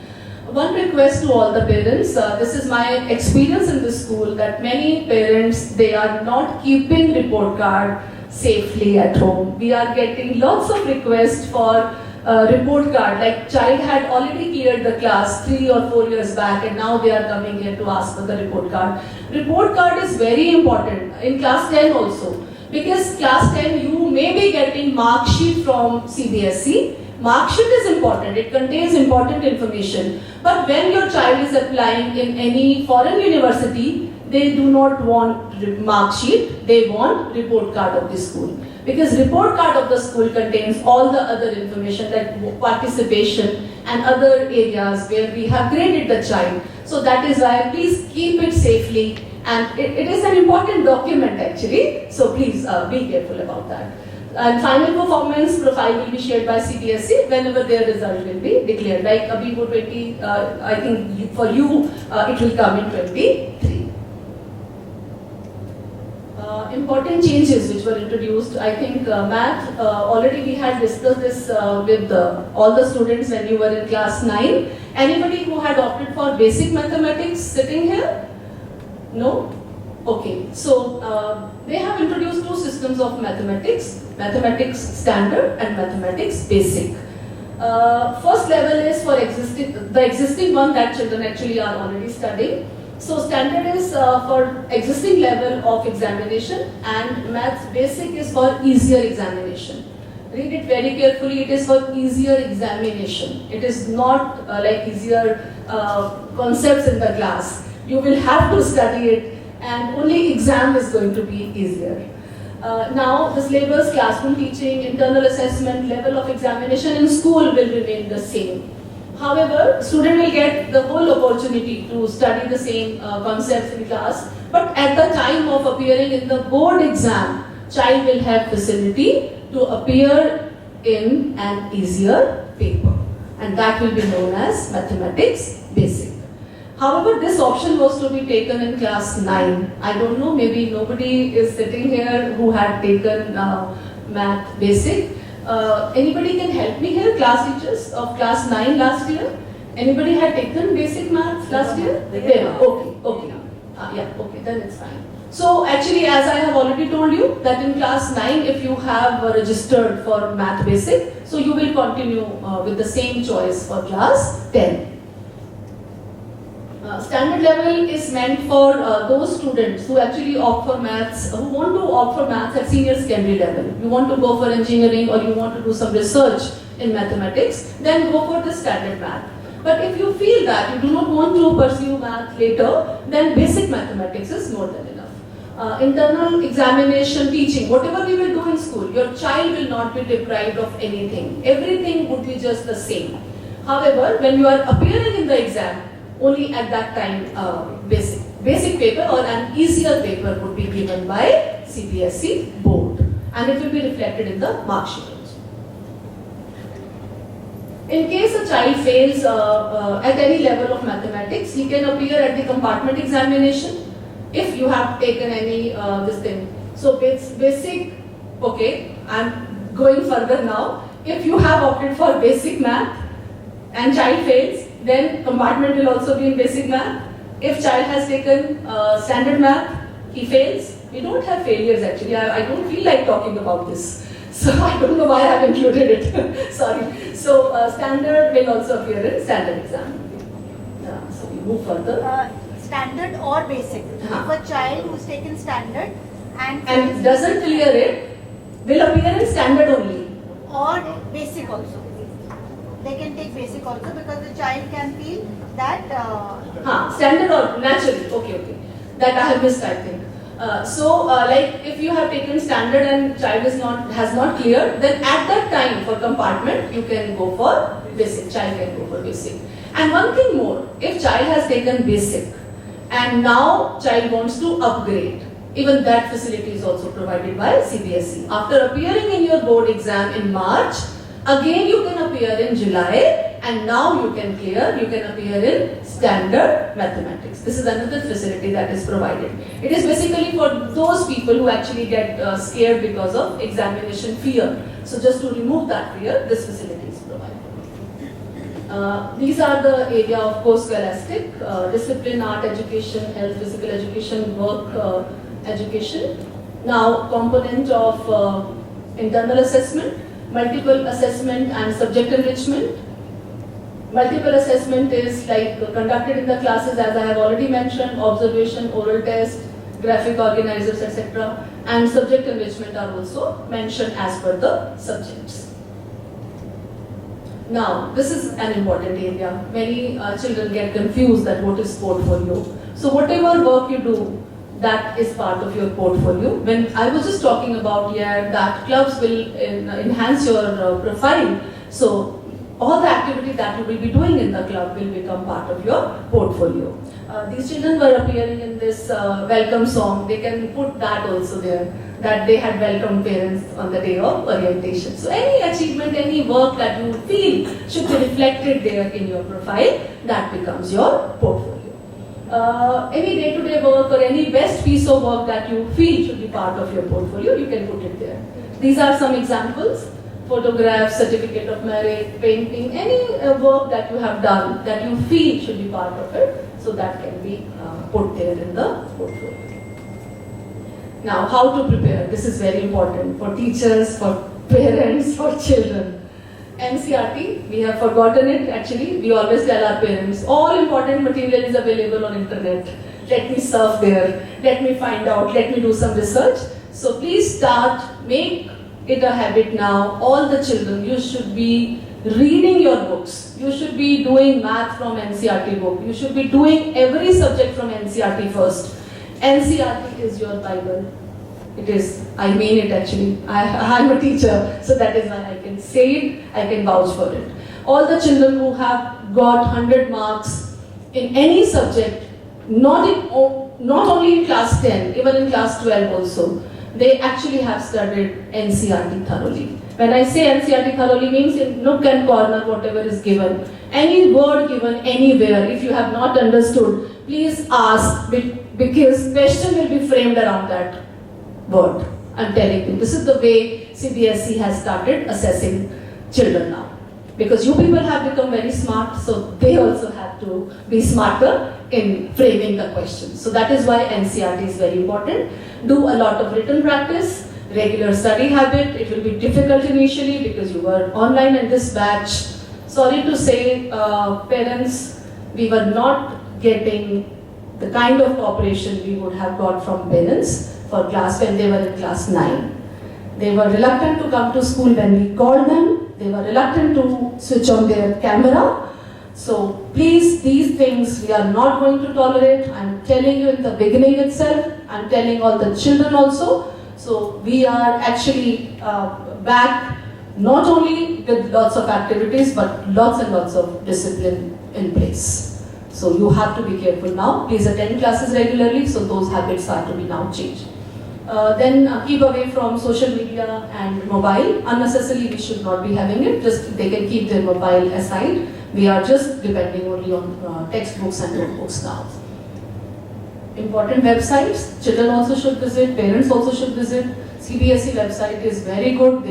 One request to all the parents, this is my experience in the school, that many parents, they are not keeping report card safely at home. We are getting lots of requests for report card, like child had already cleared the class 3 or 4 years back and now they are coming here to ask for the report card. Report card is very important in class 10 also, because class 10 you may be getting mark sheet from CBSE Mark sheet is important, it contains important information. But when your child is applying in any foreign university, they do not want mark sheet, they want report card of the school. Because report card of the school contains all the other information like participation and other areas where we have graded the child. So that is why please keep it safely, and it is an important document actually, so please be careful about that. And final performance profile will be shared by CBSE whenever their result will be declared. Like Abibo 20, I think for you it will come in 23. Important changes which were introduced. I think math, already we had discussed this with all the students when you were in class 9. Anybody who had opted for basic mathematics sitting here? No? Okay. So they have introduced two systems of mathematics. Mathematics standard and mathematics basic. First level is for the existing one that children actually are already studying. So standard is for existing level of examination, and maths basic is for easier examination. Read it very carefully, it is for easier examination. It is not like easier concepts in the class. You will have to study it, and only exam is going to be easier. Now the syllabus, classroom teaching, internal assessment, level of examination in school will remain the same. However, student will get the whole opportunity to study the same concepts in class, but at the time of appearing in the board exam, child will have facility to appear in an easier paper, and that will be known as mathematics basic. However, this option was to be taken in class 9. I don't know, maybe nobody is sitting here who had taken math basic. Anybody can help me here, class teachers of class 9 last year? Anybody had taken basic maths last year? There, okay. Yeah, okay, then it's fine. So actually, as I have already told you, that in class 9, if you have registered for math basic, so you will continue with the same choice for class 10. Standard level is meant for those students who actually opt for maths, who want to opt for maths at senior secondary level. You want to go for engineering or you want to do some research in mathematics, then go for the standard math. But if you feel that you do not want to pursue math later, then basic mathematics is more than enough. Internal examination teaching, whatever we will do in school, your child will not be deprived of anything. Everything would be just the same. However, when you are appearing in the exam, only at that time basic paper or an easier paper would be given by CBSE board, and it will be reflected in the mark sheet. In case a child fails at any level of mathematics, he can appear at the compartment examination if you have taken any this thing. So it's basic, okay, I'm going further now. If you have opted for basic math and child fails, then compartment will also be in basic math. If child has taken standard math, he fails. We don't have failures actually. I don't feel like talking about this. So I don't know why I have included it. Sorry. So standard will also appear in standard exam. So we move further. Standard or basic. If a child who's taken standard and doesn't clear it, will appear in standard only. Or basic also. They can take basic also because the child can feel that. Standard or naturally. Okay. That I have missed, I think. Like if you have taken standard and child has not cleared, then at that time for compartment you can go for basic. Child can go for basic. And one thing more, if child has taken basic and now child wants to upgrade, even that facility is also provided by CBSE. After appearing in your board exam in March, again you can appear in July, and now you can appear in standard mathematics. This is another facility that is provided. It is basically for those people who actually get scared because of examination fear. So just to remove that fear, this facility is provided. These are the area of post-scholastic, discipline, art education, health, physical education, work education. Now component of internal assessment, multiple assessment and subject enrichment. Multiple assessment is like conducted in the classes, as I have already mentioned, observation, oral test, graphic organizers, etc. And subject enrichment are also mentioned as per the subjects. Now, this is an important area. Many children get confused that what is portfolio. So whatever work you do, that is part of your portfolio. When I was just talking about that clubs will enhance your profile. So all the activity that you will be doing in the club will become part of your portfolio. These children were appearing in this welcome song. They can put that also there, that they had welcomed parents on the day of orientation. So any achievement, any work that you feel should be reflected there in your profile, that becomes your portfolio. Any day-to-day work or any best piece of work that you feel should be part of your portfolio, you can put it there. These are some examples. Photograph, certificate of merit, painting, any work that you have done that you feel should be part of it, so that can be put there in the portfolio. Now, how to prepare? This is very important for teachers, for parents, for children. NCERT, we have forgotten it actually. We always tell our parents, all important material is available on internet. Let me surf there, let me find out, let me do some research. So please start, make it a habit now. All the children, you should be reading your books. You should be doing math from NCERT book. You should be doing every subject from NCERT first. NCERT is your Bible. It is, I mean it actually. I'm a teacher, so that is why I can say it, I can vouch for it. All the children who have got 100 marks in any subject, not only in class 10, even in class 12 also, they actually have studied NCERT thoroughly. When I say NCERT thoroughly means in nook and corner, whatever is given. Any word given anywhere, if you have not understood, please ask, because question will be framed around that word. I'm telling you, this is the way CBSE has started assessing children now. Because you people have become very smart, so they also have to be smarter in framing the questions. So that is why NCERT is very important. Do a lot of written practice, regular study habit. It will be difficult initially because you were online in this batch. Sorry to say, parents, we were not getting the kind of cooperation we would have got from parents for class when they were in class 9. They were reluctant to come to school when we called them. They were reluctant to switch on their camera. So please, these things we are not going to tolerate. I'm telling you in the beginning itself. I'm telling all the children also. So we are actually back not only with lots of activities but lots and lots of discipline in place. So you have to be careful now. Please attend classes regularly, so those habits are to be now changed. Then keep away from social media and mobile. Unnecessarily, we should not be having it. Just they can keep their mobile aside. We are just depending only on textbooks and notebooks now. Important websites. Children also should visit. Parents also should visit. CBSE website is very good.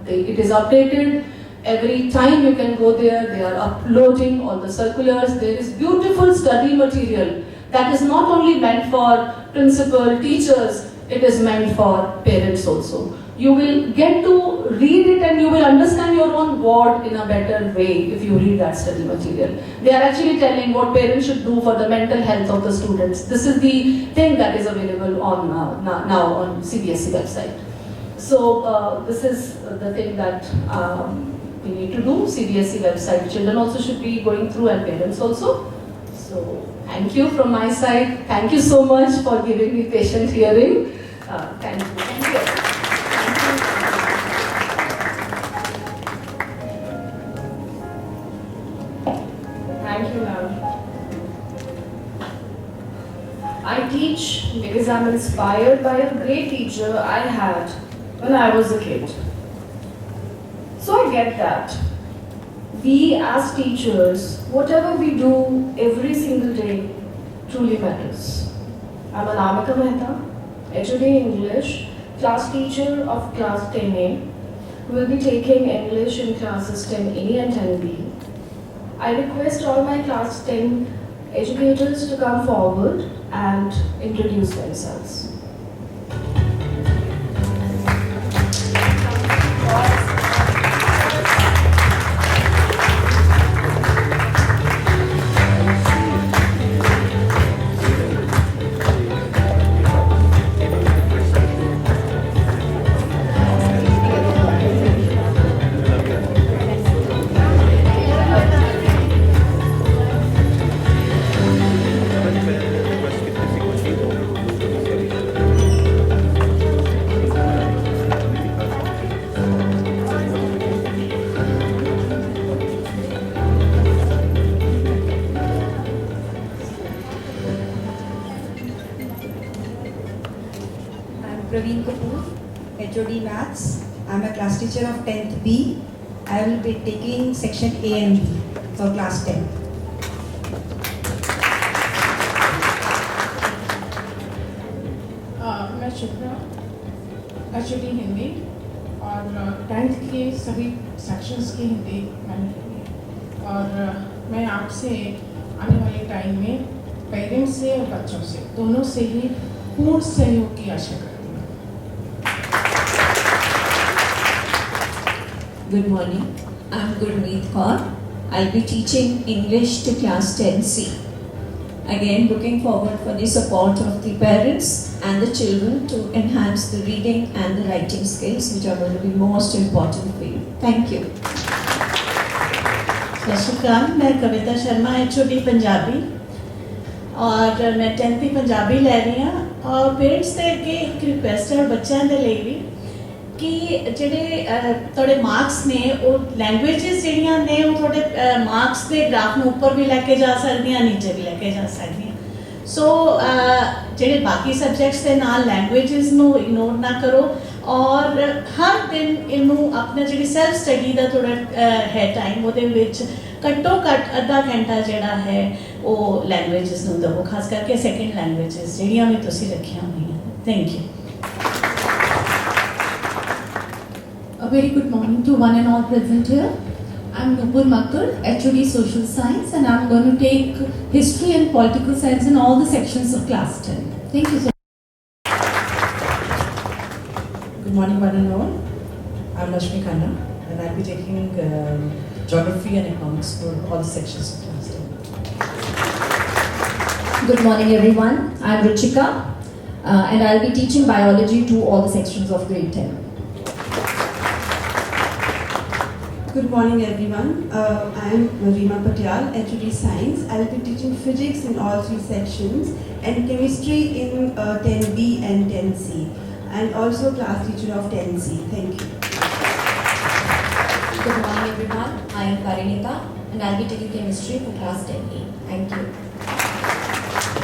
It is updated. Every time you can go there. They are uploading all the circulars. There is beautiful study material that is not only meant for principal, teachers. It is meant for parents also. You will get to read it and you will understand your own ward in a better way if you read that study material. They are actually telling what parents should do for the mental health of the students. This is the thing that is available on now on CBSE website. So this is the thing that we need to do. CBSE website. Children also should be going through and parents also. So thank you from my side. Thank you so much for giving me patient hearing. Thank you. Thank you. Thank you, ma'am. I teach because I'm inspired by a great teacher I had when I was a kid. So I get that. We as teachers, whatever we do every single day truly matters. I'm Anamika Mehta, HOD English, class teacher of class 10A, who will be taking English in classes 10A and 10B. I request all my class 10 educators to come forward and introduce themselves. Praveen Kapoor, HOD Maths. I'm a class teacher of 10th B. I will be taking section A and B for class 10. मैं Shipra HOD Hindi और 10th के सभी sections की हिंदी मैंने ली है और मैं आपसे आने वाले टाइम में पेरेंट्स से और बच्चों से दोनों से ही पूर्ण सहयोग की आशा करती हूँ. Good morning. I'm Gurmeet Kaur. I'll be teaching English to class 10C. Again, looking forward for the support of the parents and the children to enhance the reading and the writing skills, which are going to be most important for you. Thank you. सत श्री अकाल, मैं Kavita Sharma HOD Punjabi और मैं 10th Punjabi लै रही हाँ और parents के अगे एक रिक्वेस्ट है बच्चों के लिए भी कि ਜਿਹੜੇ ਤੁਹਾਡੇ ਮਾਰਕਸ ਨੇ ਉਹ ਲੈਂਗੁਏजेस ਜਿਹੜੀਆਂ ਨੇ ਉਹ ਤੁਹਾਡੇ ਮਾਰਕਸ ਦੇ ਗ੍ਰਾਫ ਨੂੰ ਉੱਪਰ ਵੀ ਲੈ ਕੇ ਜਾ ਸਕਦੀਆਂ ਨੀਚੇ ਵੀ ਲੈ ਕੇ ਜਾ ਸਕਦੀਆਂ ਸੋ ਜਿਹੜੇ ਬਾਕੀ ਸਬਜੈਕਟਸ ਦੇ ਨਾਲ ਲੈਂਗੁਏजेस ਨੂੰ ਇਗਨੋਰ ਨਾ ਕਰੋ ਔਰ ਹਰ ਦਿਨ ਇਹਨੂੰ ਆਪਣਾ ਜਿਹੜੀ ਸੈਲਫ ਸਟੱਡੀ ਦਾ ਥੋੜਾ ਹੈ ਟਾਈਮ ਉਹਦੇ ਵਿੱਚ ਘੱਟੋ ਘੱਟ ਅੱਧਾ ਘੰਟਾ ਜਿਹੜਾ ਹੈ ਉਹ ਲੈਂਗੁਏजेस ਨੂੰ ਦਿਓ ਖਾਸ ਕਰਕੇ ਸੈਕੰਡ ਲੈਂਗੁਏजेस ਜਿਹੜੀਆਂ ਵੀ ਤੁਸੀਂ ਰੱਖੀਆਂ ਹੋਈਆਂ thank you A very good morning to one and all present here. I'm Nupur Makkar, HOD Social Science, and I'm going to take History and Political Science in all the sections of class 10. Thank you so much. Good morning, one and all. I'm Rashmi Khanna, and I'll be taking Geography and Economics for all the sections of class 10. Good morning, everyone. I'm Ruchika, and I'll be teaching Biology to all the sections of grade 10. Good morning everyone, I am Rima Patyal, HOD Science. I will be teaching Physics in all three sections and Chemistry in 10B and 10C and also class teacher of 10C. Thank you. Good morning, everyone. I am Parinita, and I'll be taking Chemistry for class 10A. Thank you.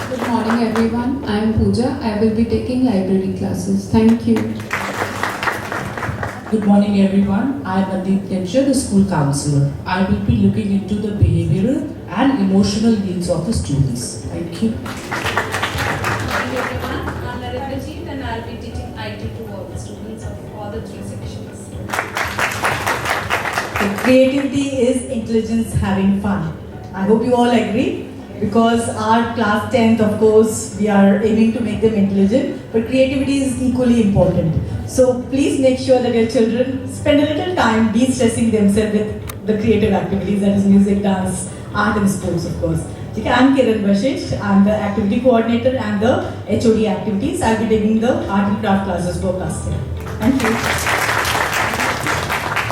Good morning, everyone. I am Pooja. I will be taking library classes. Thank you. Good morning everyone, I am Adit Lecture, the school counsellor. I will be looking into the behavioral and emotional needs of the students. Thank you. Good morning everyone, I am Naritha and I will be teaching IT to all the students of all the three sections. Creativity is intelligence having fun. I hope you all agree because our class 10th, of course, we are aiming to make them intelligent, but creativity is equally important. So please make sure that your children spend a little time de-stressing themselves with the creative activities, that is music, dance, art and sports, of course. Okay, I'm Kiran Bashish, I'm the activity coordinator and the HOD activities. I'll be taking the art and craft classes for class 10. Thank you.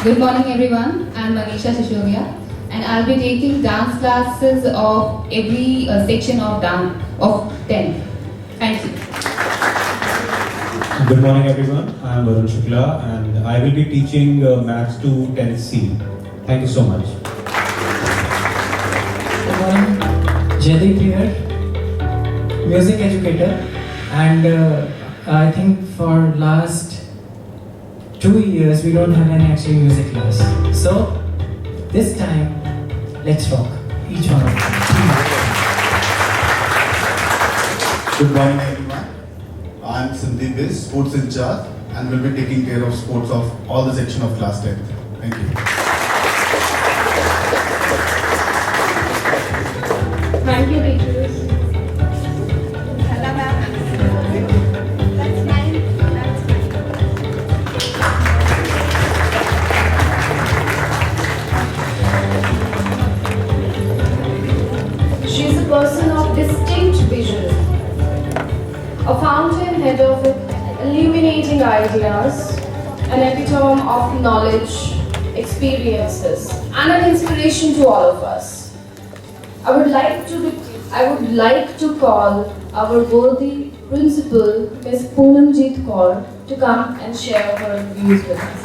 Good morning, everyone. I'm Manisha Shishovia, and I'll be taking dance classes of every section of 10. Thank you. Good morning everyone, I am Varun Shukla and I will be teaching Maths to 10C. Thank you so much. Good morning, Jaideep here, music educator, and I think for last 2 years we don't have any actual music class. So this time, let's rock, each one of them. Good morning everyone. I am Sandeep Bis, sports in charge, and will be taking care of sports of all the section of class 10. Thank you. Thank you, teachers. Hello, ma'am. That's fine. She is a person of distinct vision, a fountainhead of illuminating ideas, an epitome of knowledge, experiences, and an inspiration to all of us. I would like to call our worthy principal, Ms. Poonamjeet Kaur, to come and share her views with us.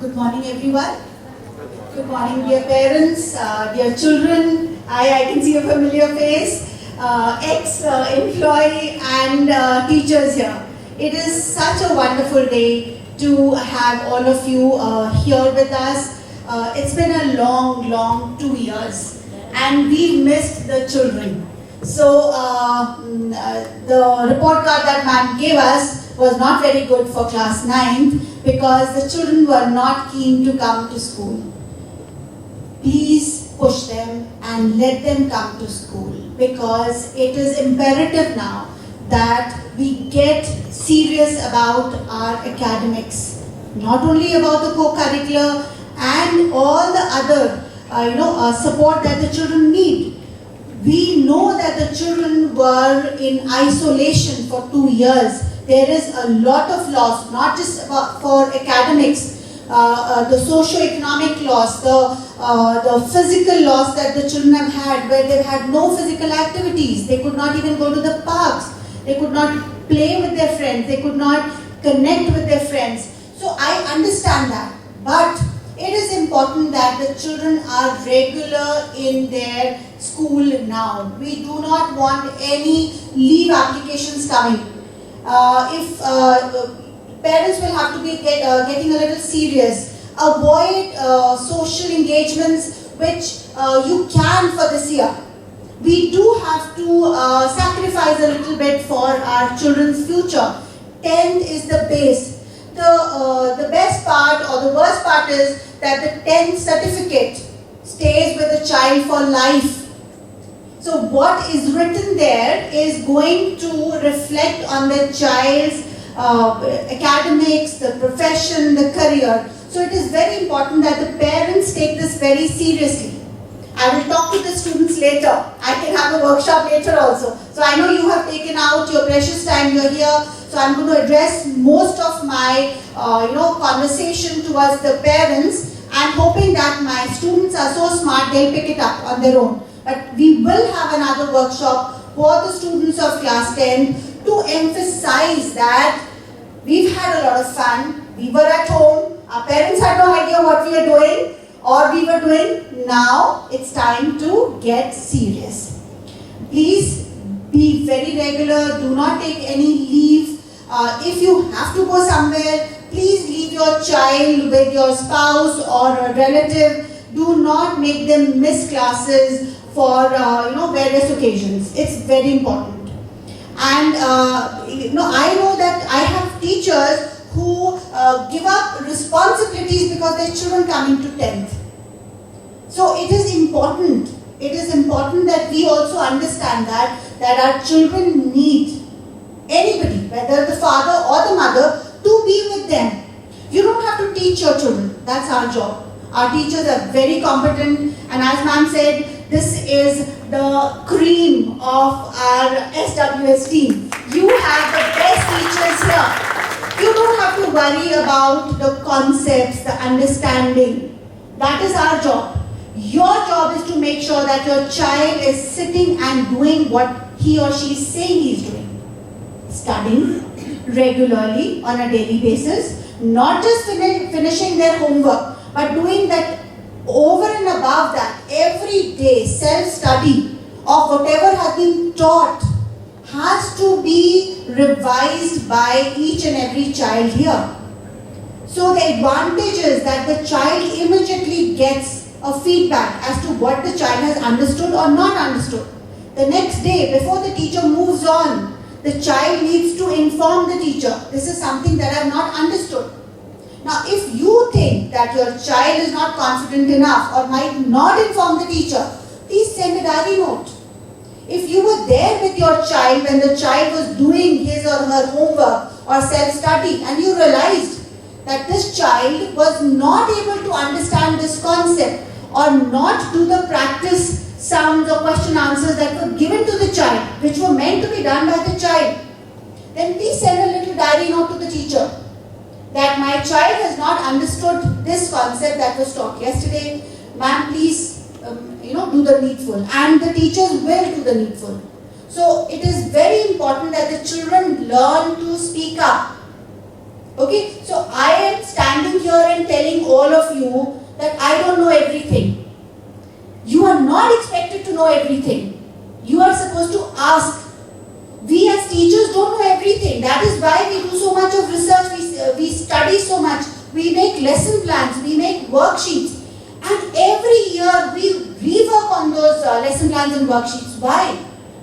Good morning everyone. Good morning, dear parents, dear children. I can see a familiar face, ex-employee and teachers here. It is such a wonderful day to have all of you here with us. It's been a long 2 years and we missed the children. So the report card that ma'am gave us was not very good for class 9th because the children were not keen to come to school. Please push them and let them come to school because it is imperative now that we get serious about our academics. Not only about the co-curricular and all the other support that the children need. We know that the children were in isolation for 2 years. There is a lot of loss, not just for academics, the socio-economic loss, the physical loss that the children have had, where they've had no physical activities. They could not even go to the parks. They could not play with their friends. They could not connect with their friends. So I understand that. But it is important that the children are regular in their school now. We do not want any leave applications coming. If parents will have to be getting a little serious. Avoid social engagements which you can for this year. We do have to sacrifice a little bit for our children's future. 10th is the base. The best part or the worst part is that the 10th certificate stays with the child for life. So what is written there is going to reflect on the child's academics, the profession, the career. So it is very important that the parents take this very seriously. I will talk to the students later. I can have a workshop later also. So I know you have taken out your precious time, you're here. So I'm going to address most of my conversation towards the parents. I'm hoping that my students are so smart they'll pick it up on their own. But we will have another workshop for the students of class 10 to emphasize that we've had a lot of fun. We were at home. Our parents had no idea what we were doing or we were doing. Now it's time to get serious. Please be very regular. Do not take any leave. If you have to go somewhere, please leave your child with your spouse or a relative. Do not make them miss classes for various occasions. It's very important. And I know that I have teachers who give up responsibilities because their children come into 10th. So it is important. It is important that we also understand that our children need anybody, whether the father or the mother, to be with them. You don't have to teach your children. That's our job. Our teachers are very competent, and as ma'am said, this is the cream of our SWS team. You have the best teachers here. You don't have to worry about the concepts, the understanding. That is our job. Your job is to make sure that your child is sitting and doing what he or she is saying he is doing. Studying regularly on a daily basis, not just finishing their homework, but doing that over and above that, every day self-study of whatever has been taught has to be revised by each and every child here. So the advantage is that the child immediately gets a feedback as to what the child has understood or not understood. The next day, before the teacher moves on, the child needs to inform the teacher, this is something that I have not understood. Now, if you think that your child is not confident enough or might not inform the teacher, please send a diary note. If you were there with your child when the child was doing his or her homework or self-study and you realized that this child was not able to understand this concept or not do the practice sounds or question answers that were given to the child, which were meant to be done by the child, then please send a little diary note to the teacher that my child has not understood this concept that was taught yesterday. Ma'am, please do the needful, and the teachers will do the needful. So it is very important that the children learn to speak up. Okay, so I am standing here and telling all of you that I don't know everything. You are not expected to know everything. You are supposed to ask. We as teachers don't know everything. That is why we do so much of research, we study so much, we make lesson plans, we make worksheets. And every year we rework on those lesson plans and worksheets. Why?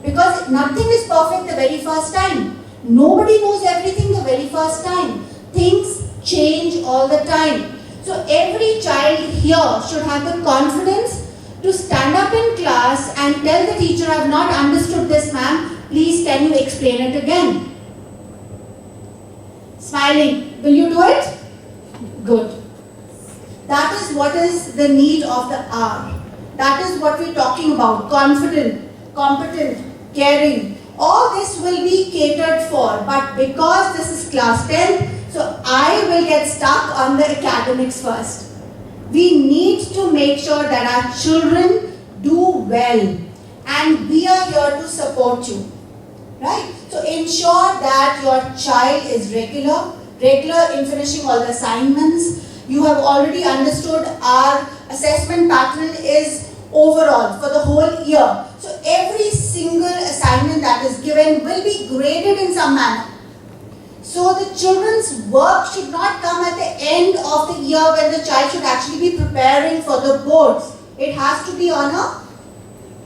Because nothing is perfect the very first time. Nobody knows everything the very first time. Things change all the time. So every child here should have the confidence to stand up in class and tell the teacher, I have not understood this, ma'am. Please, can you explain it again? Smiling. Will you do it? Good. That is what is the need of the hour. That is what we're talking about. Confident, competent, caring. All this will be catered for. But because this is class 10, so I will get stuck on the academics first. We need to make sure that our children do well. And we are here to support you. Right? So ensure that your child is regular in finishing all the assignments. You have already understood our assessment pattern is overall for the whole year. So every single assignment that is given will be graded in some manner. So the children's work should not come at the end of the year when the child should actually be preparing for the boards. It has to be on a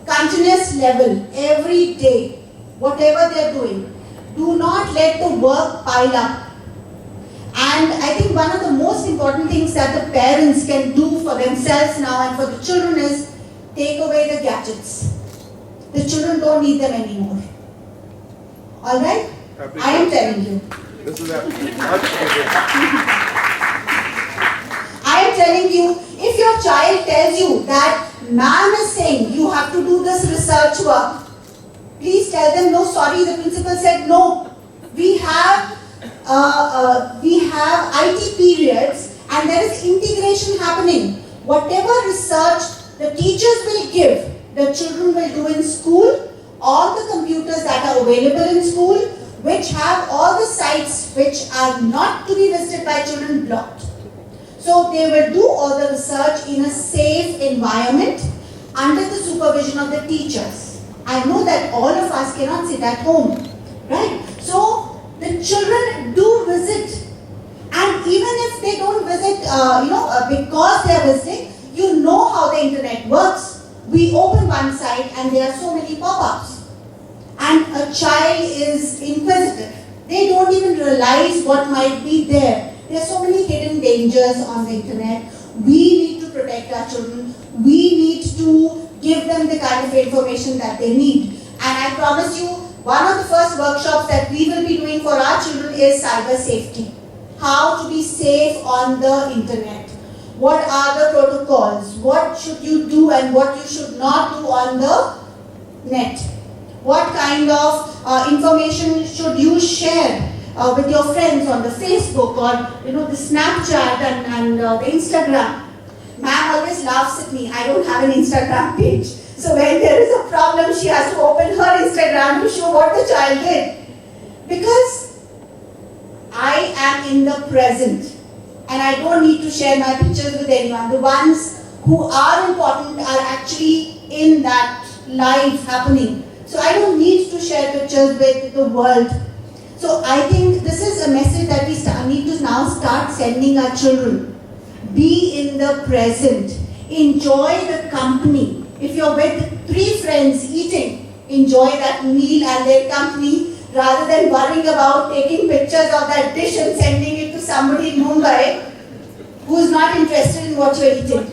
continuous level every day, whatever they are doing. Do not let the work pile up. And I think one of the most important things that the parents can do for themselves now and for the children is take away the gadgets. The children don't need them anymore. Alright? I am telling you. This is much I am telling you, if your child tells you that ma'am is saying you have to do this research work, please tell them no, sorry, the principal said no. We have IT periods and there is integration happening. Whatever research the teachers will give, the children will do in school. All the computers that are available in school, which have all the sites which are not to be visited by children, blocked. So they will do all the research in a safe environment under the supervision of the teachers. I know that all of us cannot sit at home, right? So the children do visit, and even if they don't visit, because they are visiting, you know how the internet works. We open one site and there are so many pop-ups, and a child is inquisitive. They don't even realize what might be there. There are so many hidden dangers on the internet. We need to protect our children. We need to give them the kind of information that they need. And I promise you, one of the first workshops that we will be doing for our children is cyber safety. How to be safe on the internet. What are the protocols? What should you do and what you should not do on the net? What kind of information should you share with your friends on the Facebook or the Snapchat and the Instagram? Ma'am always laughs at me. I don't have an Instagram page. So when there is a problem, she has to open her Instagram to show what the child did. Because I am in the present and I don't need to share my pictures with anyone. The ones who are important are actually in that live happening. So I don't need to share pictures with the world. So I think this is a message that we need to now start sending our children. Be in the present. Enjoy the company. If you're with 3 friends eating, enjoy that meal and their company rather than worrying about taking pictures of that dish and sending it to somebody in Mumbai who is not interested in what you're eating.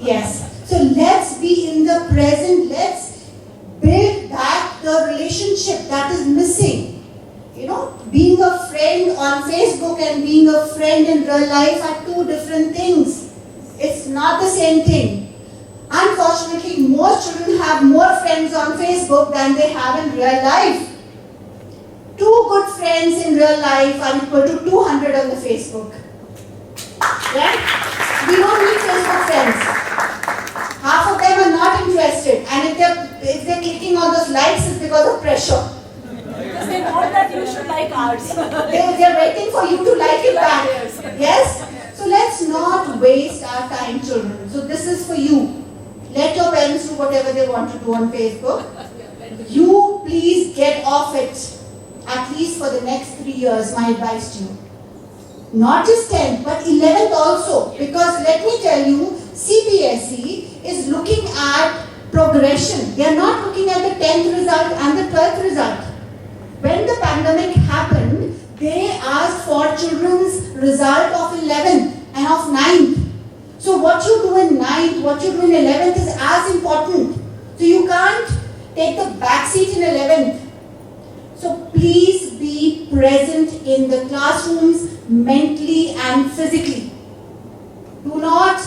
Yes. So let's be in the present. Let's build back the relationship that is missing. Being a friend on Facebook and being a friend in real life are 2 different things. It's not the same thing. Unfortunately, most children have more friends on Facebook than they have in real life. 2 good friends in real life are equal to 200 on the Facebook. Right? We don't need Facebook friends. Half of them are not interested, and if they're clicking on those likes, it's because of pressure. Because they want that you should like ours. They're waiting for you to like it back. Yes? So let's not not waste our time, children. So this is for you. Let your parents do whatever they want to do on Facebook. You please get off it, at least for the next 3 years, my advice to you. Not just 10th, but 11th also. Because let me tell you, CBSE is looking at progression. They are not looking at the 10th result and the 12th result. When the pandemic happened, they asked for children's result of 11th and of 9th. So what you do in 9th, what you do in 11th is as important. So you can't take the back seat in 11th. So please be present in the classrooms mentally and physically. Do not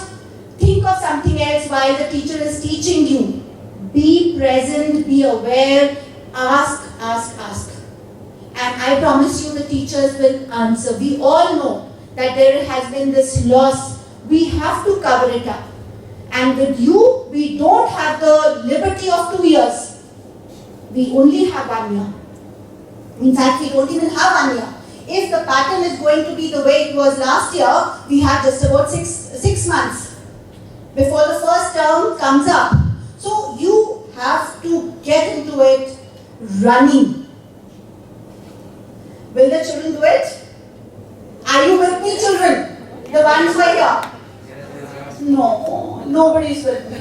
think of something else while the teacher is teaching you. Be present, be aware, ask. And I promise you the teachers will answer. We all know that there has been this loss. We have to cover it up. And with you, we don't have the liberty of 2 years. We only have 1 year. In fact, we don't even have 1 year. If the pattern is going to be the way it was last year, we have just about six months before the first term comes up. So you have to get into it running. Will the children do it? Are you with me, children? The ones who are here? No, nobody's with me.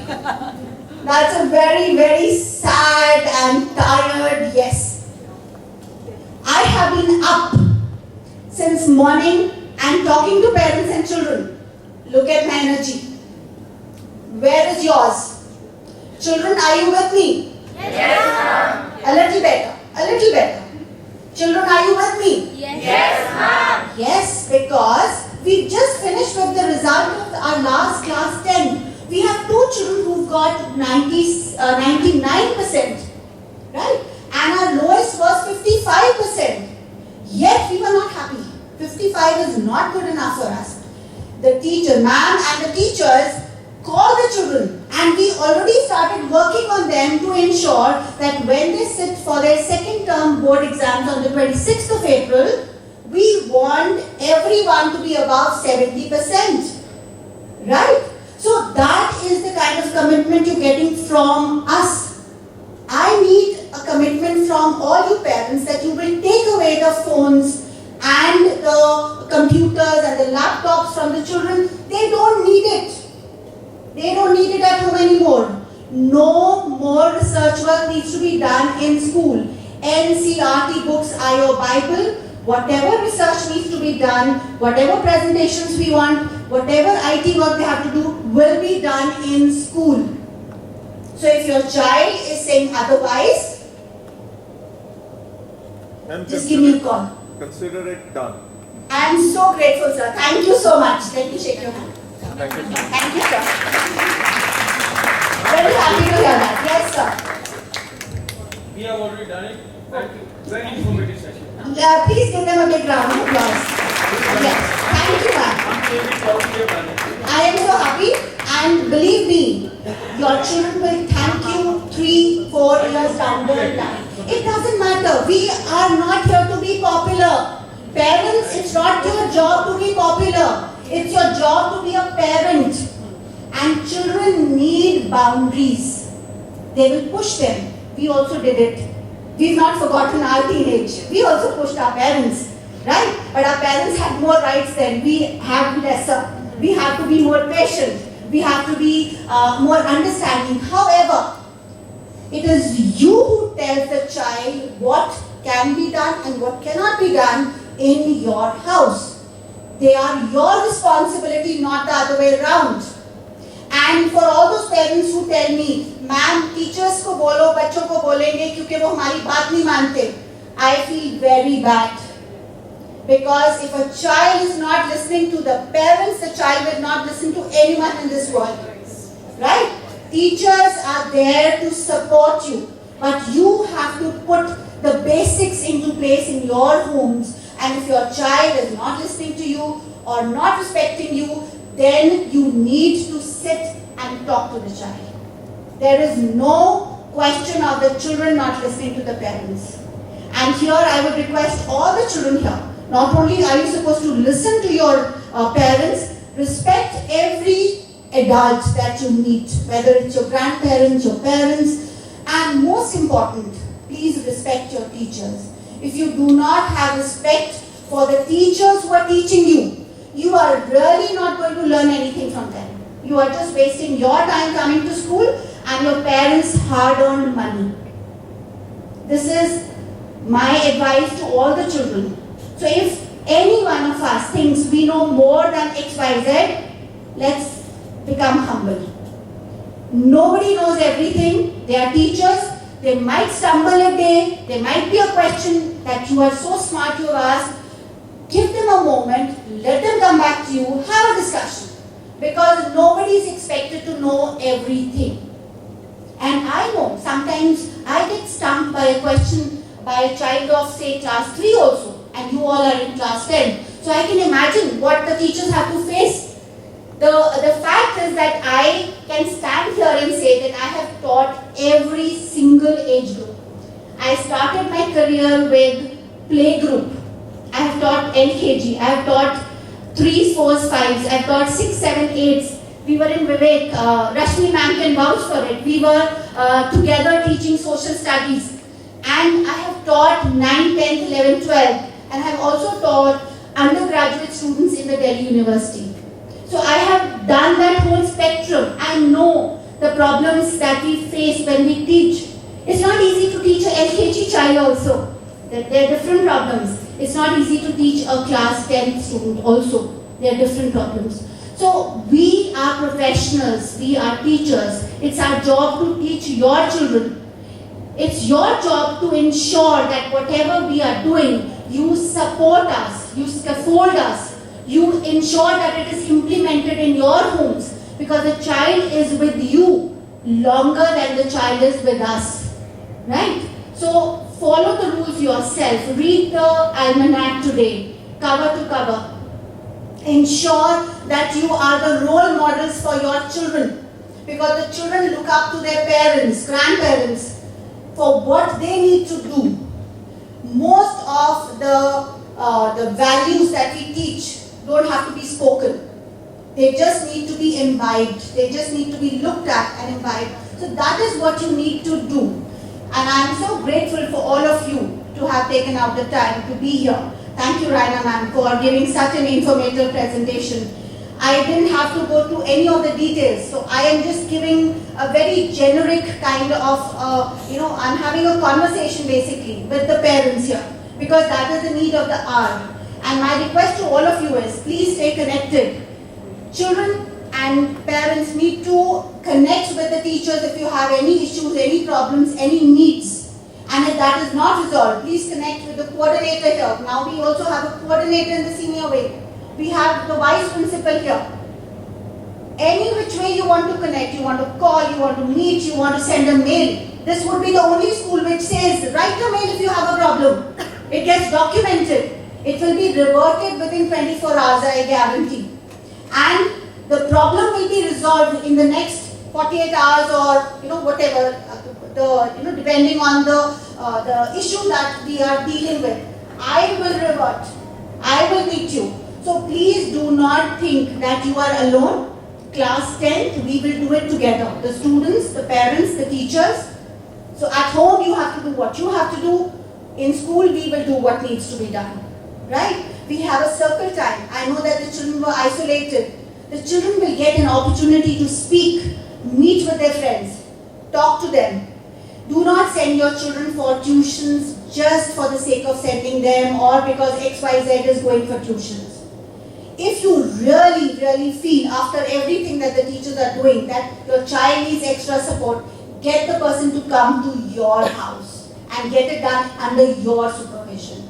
That's a very, very sad and tired yes. I have been up since morning and talking to parents and children. Look at my energy. Where is yours? Children, are you with me? Yes, ma'am. A little better. A little better. Children, are you with me? Yes, ma'am. Yes, because we just finished with the result of our last class 10. We have 2 children who've got 99%, right? And our lowest was 55%. Yet we were not happy. 55 is not good enough for us. The teacher, ma'am and the teachers call the children, and we already started working on them to ensure that when they sit for their second term board exams on the 26th of April, we want everyone to be above 70%. Right? So that is the kind of commitment you're getting from us. I need a commitment from all you parents that you will take away the phones and the computers and the laptops from the children. They don't need it. They don't need it at home anymore. No more research work needs to be done in school. NCERT books are your Bible. Whatever research needs to be done, whatever presentations we want, whatever IT work they have to do will be done in school. So if your child is saying otherwise, just give me a call. Consider it done. I am so grateful, sir. Thank you so much. Let me shake your hand. Thank you. Thank you, sir. Very happy to hear that. Yes, sir. We have already done it. Thank you. Very informative session. Please give them a big round of applause. Yes. Thank you, ma'am. I am so happy, and believe me, your children will thank you 3-4 years down the line. It doesn't matter. We are not here to be popular. Parents, it's not your job to be popular. It's your job to be a parent. And children need boundaries. They will push them. We also did it. We've not forgotten our teenage. We also pushed our parents, right? But our parents had more rights than we have lesser. We have to be more patient. We have to be more understanding. However, it is you who tells the child what can be done and what cannot be done in your house. They are your responsibility, not the other way around. And for all those parents who tell me, ma'am, teachers को बोलो, बच्चों को बोलेंगे क्योंकि वो हमारी बात नहीं मानते, I feel very bad. Because if a child is not listening to the parents, the child will not listen to anyone in this world. Right? Teachers are there to support you, but you have to put the basics into place in your homes. And if your child is not listening to you or not respecting you, then you need to sit and talk to the child. There is no question of the children not listening to the parents. And here I would request all the children here, not only are you supposed to listen to your parents, Respect every adult that you meet, whether it's your grandparents, your parents, and most important, please respect your teachers. If you do not have respect for the teachers who are teaching you, you are really not going to learn anything from them. You are just wasting your time coming to school and your parents' hard-earned money. This is my advice to all the children. So if any one of us thinks we know more than XYZ, let's become humble. Nobody knows everything. They are teachers. They might stumble a day. There might be a question that you are so smart you have asked. Give them a moment. Let them come back to you. Have a discussion. Because nobody is expected to know everything. And I know sometimes I get stumped by a question by a child of say class 3 also, and you all are in class 10. So I can imagine what the teachers have to face. The fact is that I can stand here and say that I have taught every single age group. I started my career with playgroup. I have taught LKG. I have taught 3s, 4s, 5s. I have taught 6, 7, 8s. We were in Vivek. Rashmi ma'am can vouch for it. We were together teaching social studies. And I have taught 9, 10th, 11th, 12th. And I have also taught undergraduate students in the Delhi University. So I have done that whole spectrum. I know the problems that we face when we teach. It's not easy to teach a LKG child also. There are different problems. It's not easy to teach a class 10 student also. There are different problems. So we are professionals, we are teachers. It's our job to teach your children. It's your job to ensure that whatever we are doing, you support us, you scaffold us, you ensure that it is implemented in your homes, because the child is with you longer than the child is with us, right? So follow the rules yourself. Read the almanac today, cover to cover. Ensure that you are the role models for your children, because the children look up to their parents, grandparents, for what they need to do. Most of the values that we teach don't have to be spoken. They just need to be imbibed. They just need to be looked at and imbibed. So that is what you need to do. And I am so grateful for all of you to have taken out the time to be here. Thank you, Raina ma'am, for giving such an informative presentation. I didn't have to go to any of the details, so I am just giving a very generic kind of, I'm having a conversation basically with the parents here, because that is the need of the hour. And my request to all of you is, please stay connected. Children and parents need to connect with the teachers if you have any issues, any problems, any needs. And if that is not resolved, please connect with the coordinator here. Now we also have a coordinator in the senior wing. We have the vice principal here. Any which way you want to connect, you want to call, you want to meet, you want to send a mail. This would be the only school which says, write a mail if you have a problem. It gets documented. It will be reverted within 24 hours, I guarantee. And the problem will be resolved in the next 48 hours or whatever, depending on the issue that we are dealing with. I will revert. I will meet you. So please do not think that you are alone. Class 10th, we will do it together. The students, the parents, the teachers. So at home you have to do what you have to do. In school we will do what needs to be done. Right? We have a circle time. I know that the children were isolated. The children will get an opportunity to speak, meet with their friends, talk to them. Do not send your children for tuitions just for the sake of sending them or because XYZ is going for tuitions. If you really feel after everything that the teachers are doing that your child needs extra support, get the person to come to your house and get it done under your supervision.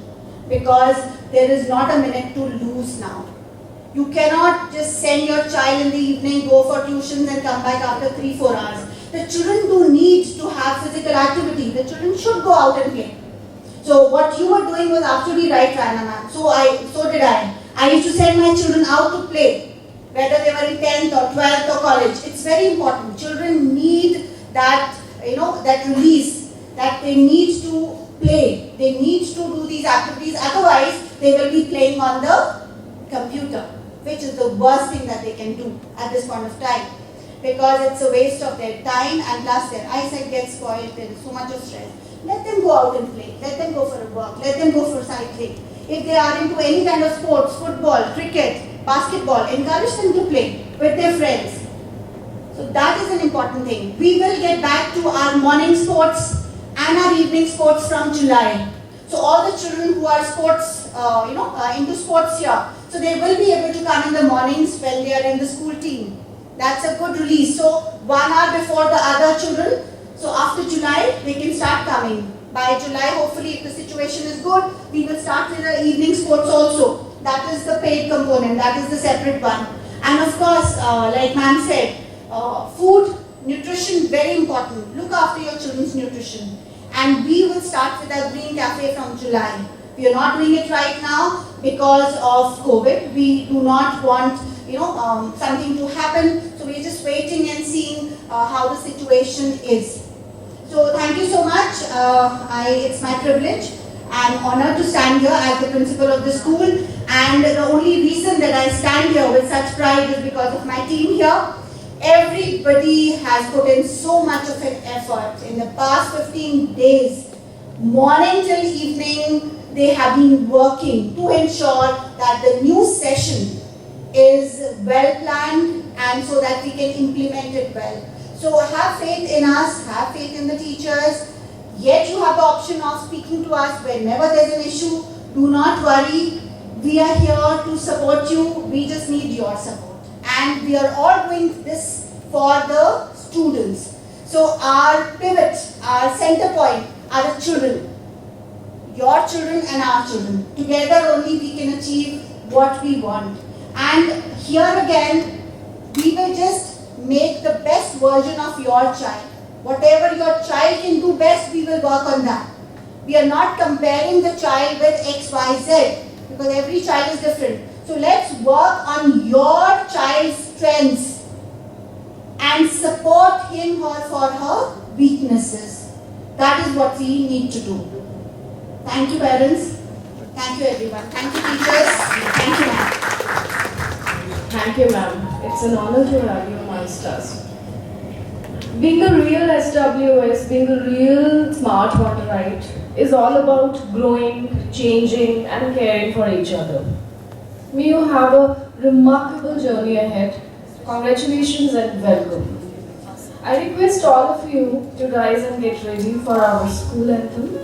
Because there is not a minute to lose now. You cannot just send your child in the evening, go for tuitions and come back after 3-4 hours. The children do need to have physical activity. The children should go out and play. So what you were doing was absolutely right, Raina ma'am. So did I. I used to send my children out to play, whether they were in 10th or 12th or college. It's very important. Children need that, that release, that they need to play. They need to do these activities. Otherwise, they will be playing on the computer. which is the worst thing that they can do at this point of time. Because it's a waste of their time and plus their eyesight gets spoiled, there is so much of stress. Let them go out and play, let them go for a walk, let them go for cycling. If they are into any kind of sports, football, cricket, basketball, encourage them to play with their friends. So that is an important thing. We will get back to our morning sports and our evening sports from July. So all the children who are sports, into sports here, so they will be able to come in the mornings when they are in the school team. That's a good release. So 1 hour before the other children. So after July, they can start coming. By July, hopefully, if the situation is good, we will start with the evening sports also. That is the paid component. That is the separate one. And of course, like ma'am said, food, nutrition, very important. Look after your children's nutrition. And we will start with our Green Cafe from July. We are not doing it right now because of COVID. We do not want something to happen. So we're just waiting and seeing how the situation is. So thank you so much. It's my privilege and honor to stand here as the principal of the school. And the only reason that I stand here with such pride is because of my team here. Everybody has put in so much of an effort. In the past 15 days, morning till evening, they have been working to ensure that the new session is well planned and so that we can implement it well. So have faith in us, have faith in the teachers. Yet you have the option of speaking to us whenever there's an issue. Do not worry. We are here to support you. We just need your support. And we are all doing this for the students. So our pivot, our center point are the children. Your children and our children. Together only we can achieve what we want. And here again, we will just make the best version of your child. Whatever your child can do best, we will work on that. We are not comparing the child with X, Y, Z because every child is different. So let's work on your child's strengths and support him or for her weaknesses. That is what we need to do. Thank you, parents. Thank you, everyone. Thank you, teachers. Thank you, ma'am. Thank you, ma'am. It's an honor to have you amongst us. Being a real SWS, being a real smart waterite, is all about growing, changing, and caring for each other. May you have a remarkable journey ahead. Congratulations and welcome. I request all of you to rise and get ready for our school anthem.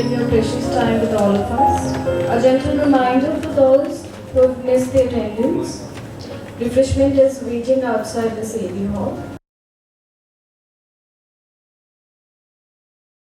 sharing your precious time with all of us. A gentle reminder for those who have missed the attendance. Refreshment is waiting outside the AV hall.